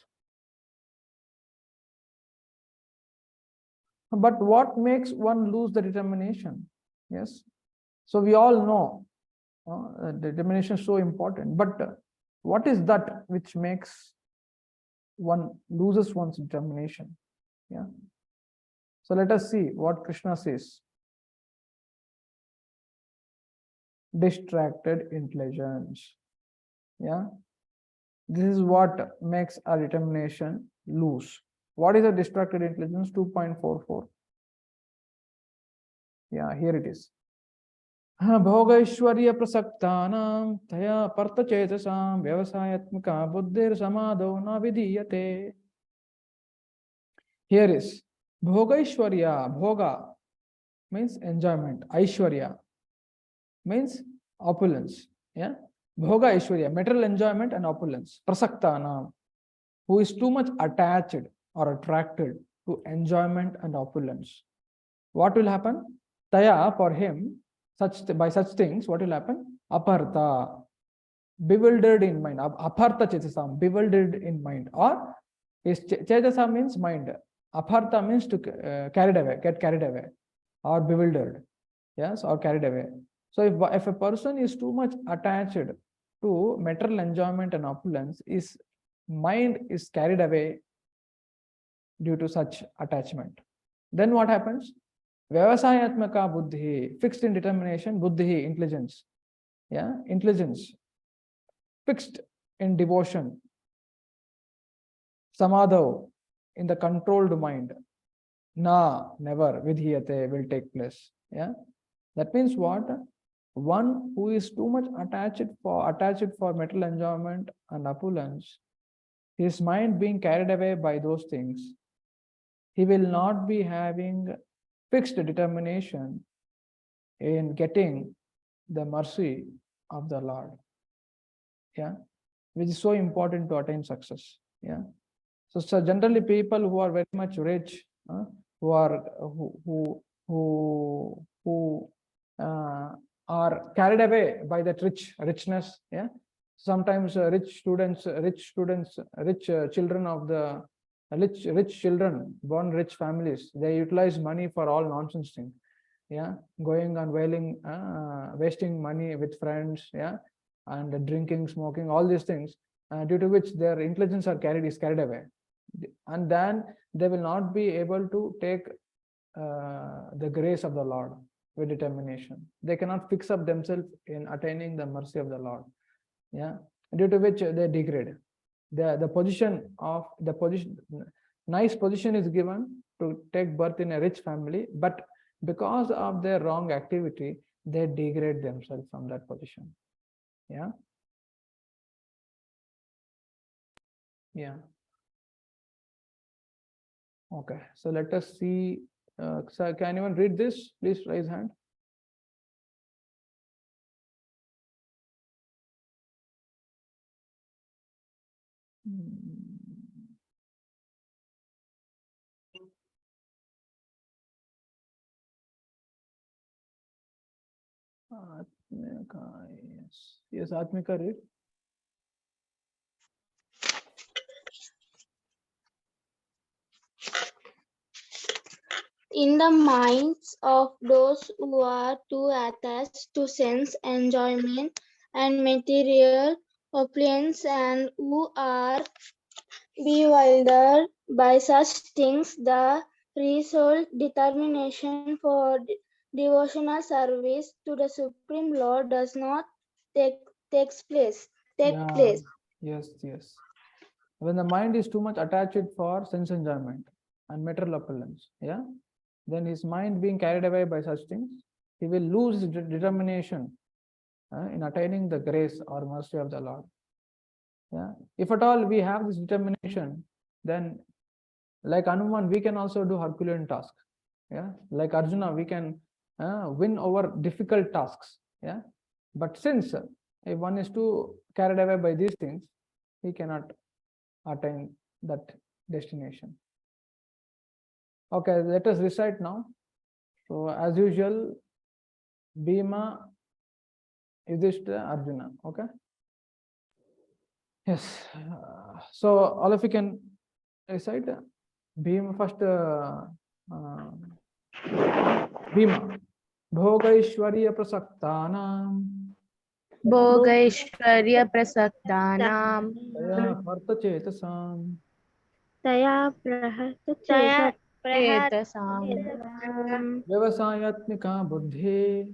But what makes one lose the determination? Yes. So we all know determination is so important. But what is that which makes one loses one's determination? Yeah. So let us see what Krishna says. Distracted intelligence. Yeah. This is what makes our determination lose. What is a distracted intelligence? 2.44. Yeah, here it is. भोगैश्वर्य प्रसक्तानां तया परतचेतसां व्यवसायात्मका बुद्धिर्समादो न विधीयते. Here is Bhogaishwarya. Bhoga means enjoyment. Aishwarya means opulence. Yeah. Bhoga Aishwarya, material enjoyment and opulence. Prasaktana, who is too much attached or attracted to enjoyment and opulence. What will happen? Taya, for him, by such things, what will happen? Apartha, bewildered in mind. Apartha chesasam, bewildered in mind. Or chesasa means mind. Apartha means to carried away, get carried away, or bewildered. Yes, or carried away. So if a person is too much attached to material enjoyment and opulence, his mind is carried away due to such attachment. Then what happens? Vyavasayatmaka buddhi, fixed in determination, buddhi, intelligence. Yeah, intelligence, fixed in devotion. Samadho, in the controlled mind. Na, never, vidhiyate, will take place. Yeah, that means what? One who is too much attached for material enjoyment and opulence, his mind being carried away by those things, he will not be having fixed determination in getting the mercy of the Lord. Yeah, which is so important to attain success. Yeah. So generally people who are very much rich, who are carried away by that richness. Yeah. Sometimes rich children of the rich children born rich families, they utilize money for all nonsense things. Yeah, going and wasting money with friends. Yeah, and drinking, smoking, all these things, due to which their intelligence is carried away, and then they will not be able to take the grace of the Lord with determination. They cannot fix up themselves in attaining the mercy of the Lord. Yeah, due to which they degrade. Nice position is given to take birth in a rich family, but because of their wrong activity, they degrade themselves from that position. Yeah. Yeah. Okay. So let us see. So can anyone read this? Please raise hand. Yes, Atmika, read. In the minds of those who are too attached to sense enjoyment and material opulence and who are bewildered by such things, the result determination for devotional service to the Supreme Lord does not take place. Yes. When the mind is too much attached for sense enjoyment and material opulence, yeah, then his mind being carried away by such things, he will lose his determination in attaining the grace or mercy of the Lord. Yeah, if at all we have this determination, then Like Hanuman, we can also do Herculean tasks. Yeah, like Arjuna, we can win over difficult tasks. Yeah, but since if one is too carried away by these things, he cannot attain that destination. Okay, let us recite now. So as usual, Bhima, Yudhishthira, Arjuna. Okay. Yes. So all of you can recite. Bhima first. Bhima. Bhogaishwarya prasaktanam. भोगैश्वर्यप्रसक्तानां Taya parthachetasam. Taya चेतसां Vyavasayatmika buddhi.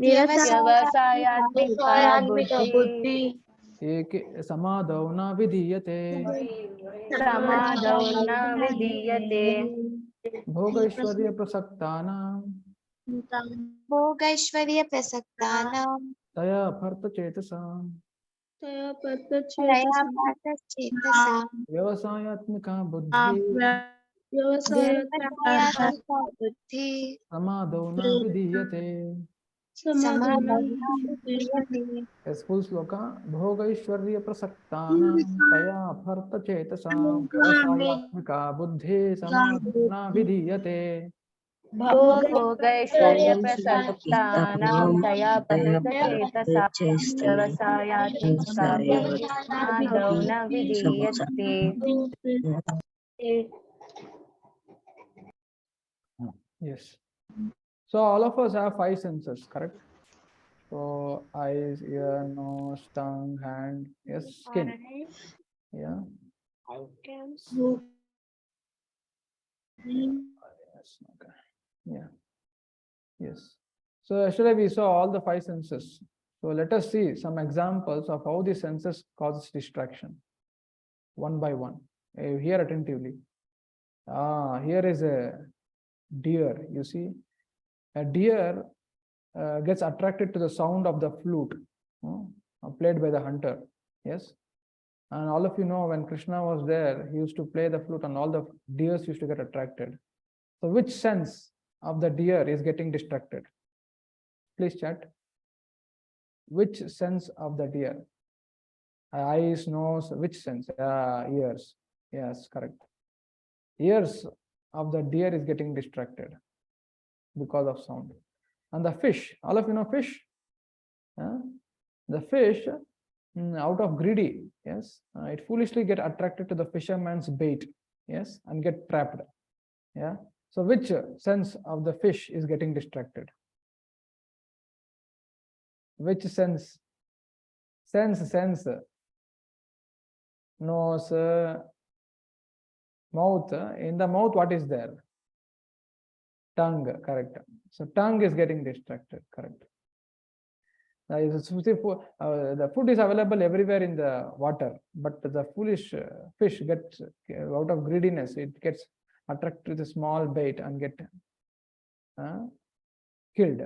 व्यवसायात्मिका बुद्धिः Eke samadau na vidiyate. समादौ न विधीयते Bhogaishwarya prasaktanam. भोगैश्वर्य प्रसक्तानां Taya parthachetasam. तया पार्थचेतसां Vyavasayatmika buddhi. व्यवसायात्मिका बुद्धिः Samadau na vidiyate. समाधानक्रियते Yes, full sloka. Bhogaishwarya prasaktanam taya partha chetasam vyavasayatmika buddhi samadhana vidhiyate. भोगैश्वर्यप्रसक्तानां तया पतितचेतसा व्यवसायात्मिका बुद्धिः समादौ न विधीयते Yes. So all of us have five senses, correct? So eyes, ear, nose, tongue, hand, yes, skin. Yeah. Yes. Okay. Yeah. Yes. So yesterday we saw all the five senses. So let us see some examples of how the senses causes distraction. One by one. Hear attentively. Here is a deer. You see, a deer gets attracted to the sound of the flute played by the hunter. Yes. And all of you know when Krishna was there, he used to play the flute and all the deers used to get attracted. So which sense of the deer is getting distracted? Please chat. Which sense of the deer? Eyes, nose, which sense? Ears. Yes, correct. Ears of the deer is getting distracted because of sound. And the fish, all of you know fish? The fish, out of greedy, yes, it foolishly get attracted to the fisherman's bait, yes, and get trapped. Yeah. So which sense of the fish is getting distracted? Which sense? Sense. Nose, mouth. In the mouth, what is there? Tongue, correct. So tongue is getting distracted, correct. The food is available everywhere in the water, but the foolish fish gets out of greediness, it gets attracted to the small bait and get killed.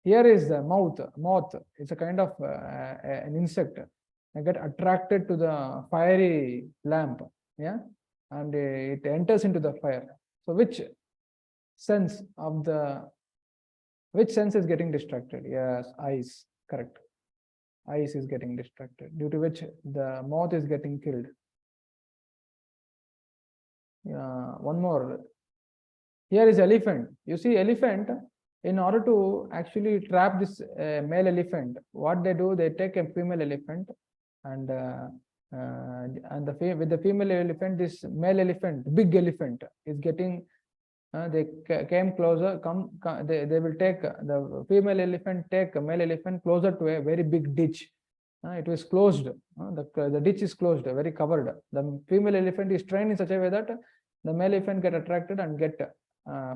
Here is the moth. It's a kind of an insect. They get attracted to the fiery lamp, yeah, and it enters into the fire. So which sense is getting distracted? Yes, eyes, correct. Eyes is getting distracted, due to which the moth is getting killed. Yeah, one more. Here is elephant. You see, elephant, in order to actually trap this male elephant, what they do, they take a female elephant and with the female elephant, this male elephant, big elephant, is getting. They came closer. They will take the female elephant, take a male elephant closer to a very big ditch. It was closed. The ditch is closed, very covered. The female elephant is trained in such a way that the male elephant get attracted and get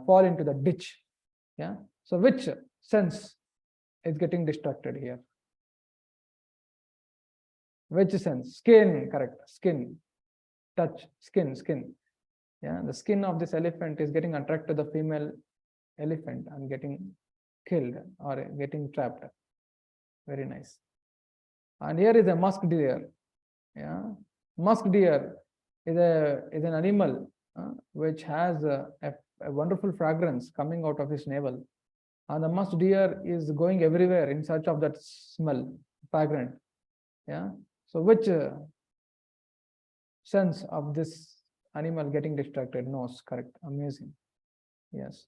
fall into the ditch. Yeah. So which sense is getting distracted here? Which sense? Skin, correct. Skin, touch, skin. Yeah, the skin of this elephant is getting attracted to the female elephant and getting killed or getting trapped. Very nice. And here is a musk deer. Yeah, musk deer. is an animal which has a wonderful fragrance coming out of his navel, and the musk deer is going everywhere in search of that smell, fragrant. Yeah. So which sense of this animal getting distracted? Nose, correct. Amazing. Yes.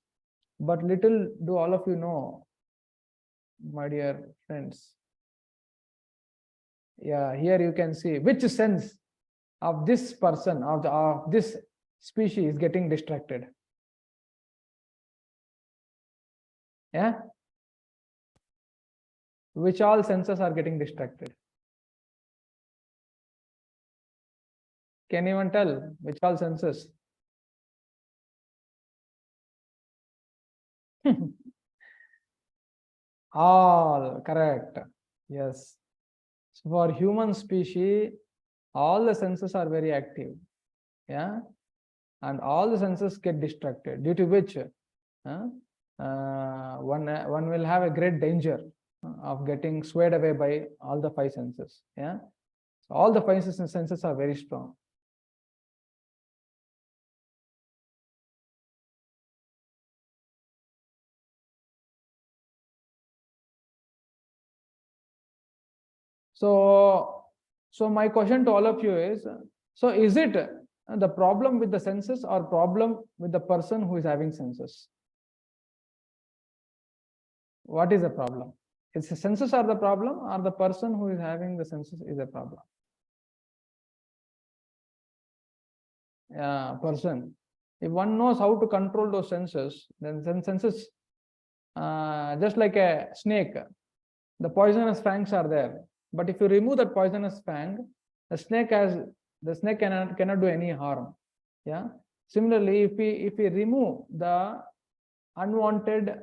But little do all of you know, my dear friends. Yeah, here you can see which sense of this person, of this species is getting distracted. Yeah. Which all senses are getting distracted? Can anyone tell which all senses? All correct. Yes. So for human species, all the senses are very active. Yeah. And all the senses get distracted, due to which one will have a great danger of getting swayed away by all the five senses. Yeah. So all the five senses are very strong. So my question to all of you is, so is it the problem with the senses or problem with the person who is having senses? What is the problem? Is the senses are the problem, or the person who is having the senses is a problem? Person. If one knows how to control those senses, then senses, just like a snake, the poisonous fangs are there. But if you remove that poisonous fang, the snake cannot do any harm. Yeah. Similarly, if we remove the unwanted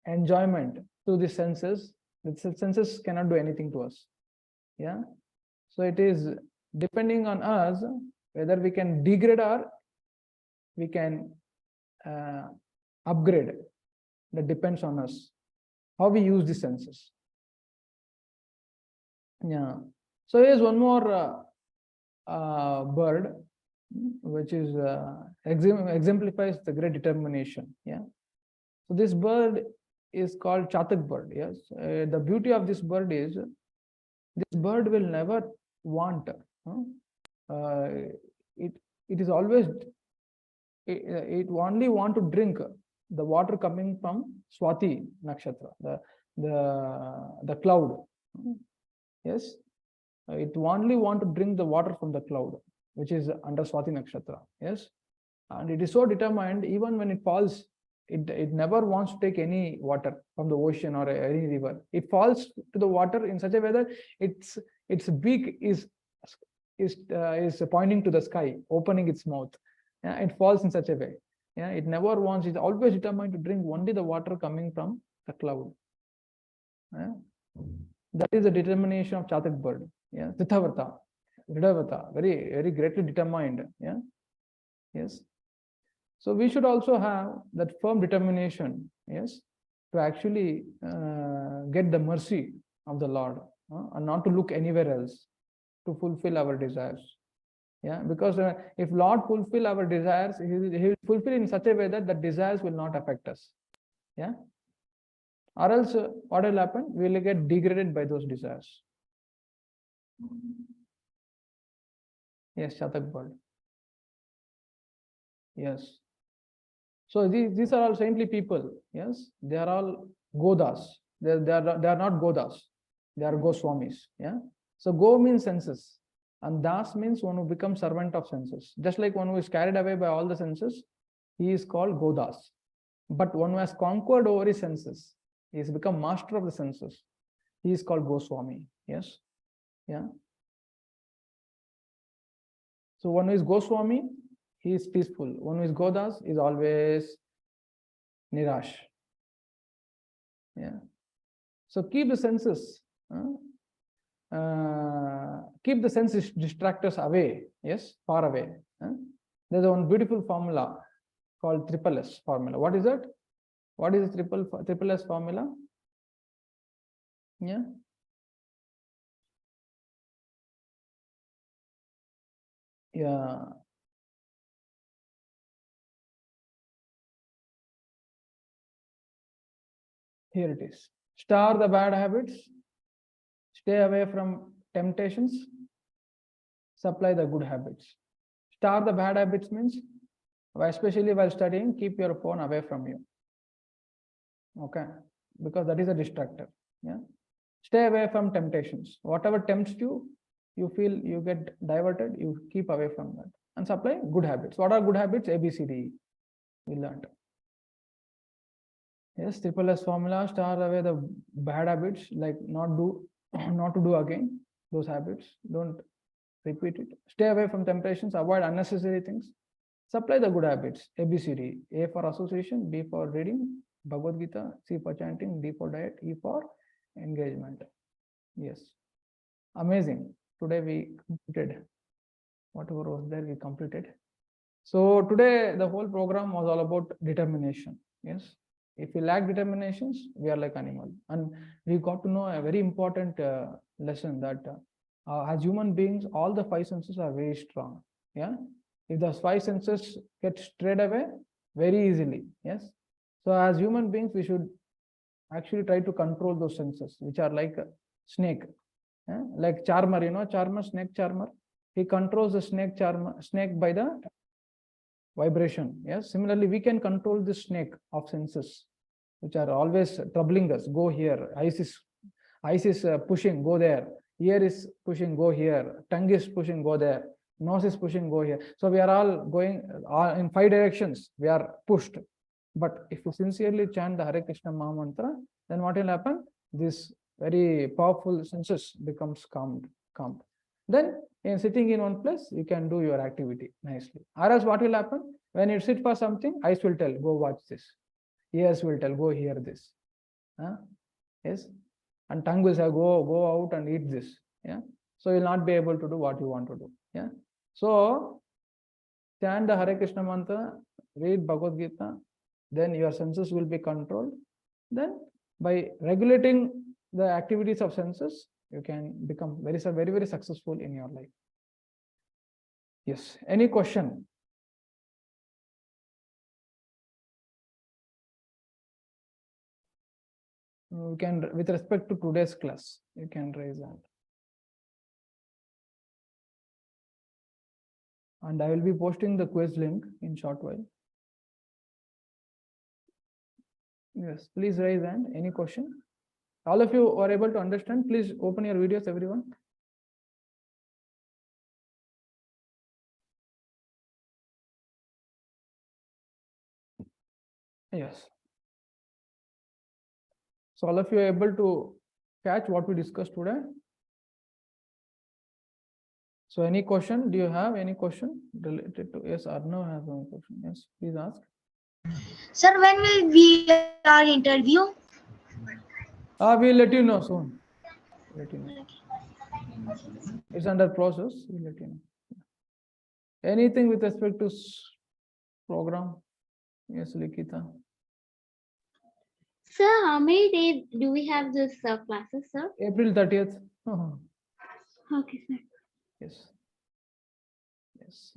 enjoyment to the senses, the senses cannot do anything to us. Yeah. So it is depending on us whether we can degrade or we can upgrade. That depends on us, how we use the senses. Yeah. So here's one more bird, which is exemplifies the great determination. Yeah. So this bird is called chatak bird. Yes. The beauty of this bird is this bird will never want. It is always it only want to drink the water coming from Swati nakshatra, the cloud. Yes, it only want to drink the water from the cloud, which is under Swati nakshatra. Yes, and it is so determined, even when it falls, it never wants to take any water from the ocean or any river. It falls to the water in such a way that its beak is pointing to the sky, opening its mouth. Yeah, it falls in such a way. Yeah, it never wants. It's always determined to drink only the water coming from the cloud. Yeah? That is the determination of chatak bird. Yeah, Tithavata, Ridavata, very greatly determined. Yeah, yes. So we should also have that firm determination. Yes, to actually get the mercy of the Lord and not to look anywhere else to fulfill our desires. Yeah, because if Lord fulfill our desires, he will fulfill in such a way that the desires will not affect us. Yeah, or else what will happen? We will get degraded by those desires. Yes, Chatak bird. Yes. So these are all saintly people. Yes, they are all Godas. They are not Godas. They are Goswamis. Yeah. So Go means senses, and Das means one who becomes servant of senses. Just like one who is carried away by all the senses, he is called Godas. But one who has conquered over his senses, he has become master of the senses, he is called Goswami. Yes. Yeah. So one who is Goswami, he is peaceful. One who is Godas is always Nirash. Yeah. So keep the senses. Keep the sense distractors away. Yes, far away. There's one beautiful formula called triple S formula. What is it? What is the triple S formula? Yeah. Yeah. Here it is. Star the bad habits. Stay away from temptations. Supply the good habits. Star the bad habits means, especially while studying, keep your phone away from you. Okay, because that is a distractor. Yeah. Stay away from temptations. Whatever tempts you, you feel you get diverted, you keep away from that. And supply good habits. What are good habits? A, B, C, D, E. We learned. Yes, triple S formula, star away the bad habits, like not to do again those habits. Don't repeat it. Stay away from temptations, avoid unnecessary things. Supply the good habits. A, B, C, D. A for association, B for reading, Bhagavad Gita, C for chanting, D for diet, E for engagement. Yes. Amazing. Today we completed whatever was there, we completed. So today the whole program was all about determination. Yes. If we lack determinations, we are like animal. And we got to know a very important lesson that as human beings, all the five senses are very strong. Yeah. If the five senses get strayed away very easily. Yes. So as human beings, we should actually try to control those senses, which are like a snake. Yeah? Like charmer, charmer, snake charmer. He controls the snake by the vibration. Yes. Similarly, we can control the snake of senses, which are always troubling us. Go here. Eyes is pushing. Go there. Ear is pushing. Go here. Tongue is pushing. Go there. Nose is pushing. Go here. So we are all going in five directions. We are pushed. But if you sincerely chant the Hare Krishna Maha Mantra, then what will happen? This very powerful senses becomes calmed. Then in sitting in one place, you can do your activity nicely. Or else what will happen? When you sit for something, eyes will tell, go watch this. Ears will tell, go hear this. Yes. And tongue will say, go out and eat this. Yeah. So you'll not be able to do what you want to do. Yeah. So chant the Hare Krishna Mantra, read Bhagavad Gita, then your senses will be controlled. Then by regulating the activities of senses, you can become very, very successful in your life. Yes. Any question? You can, with respect to today's class, you can raise hand. And I will be posting the quiz link in short while. Yes, please raise hand. Any question? All of you are able to understand. Please open your videos, everyone. Yes. So all of you are able to catch what we discussed today. So any question? Do you have any question related to? Yes, Arnav has one question. Yes, please ask. Sir, when will be our interview? We'll let you know soon. Let you know. It's under process. We'll let you know. Anything with respect to program? Yes, Likita. Sir, how many days do we have this classes, sir? April 30th. Okay, sir. Yes. Yes.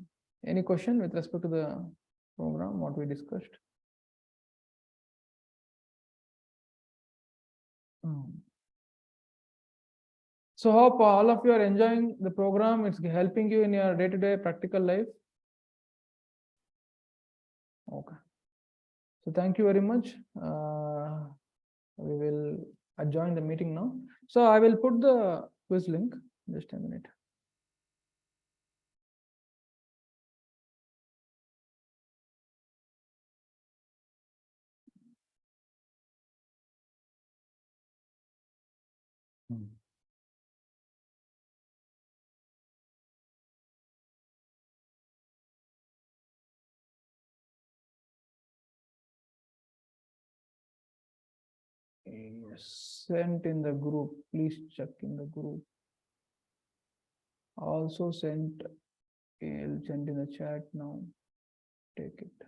Any question with respect to the program, what we discussed? So hope all of you are enjoying the program. It's helping you in your day-to-day practical life. Okay. So thank you very much. We will adjourn the meeting now. So I will put the quiz link. Just a minute. Sent in the group. Please check in the group. Also sent. I'll send in the chat now. Take it.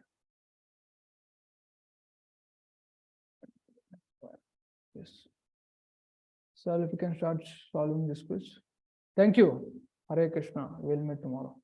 Yes. So if you can start solving this quiz. Thank you. Hare Krishna. We'll meet tomorrow.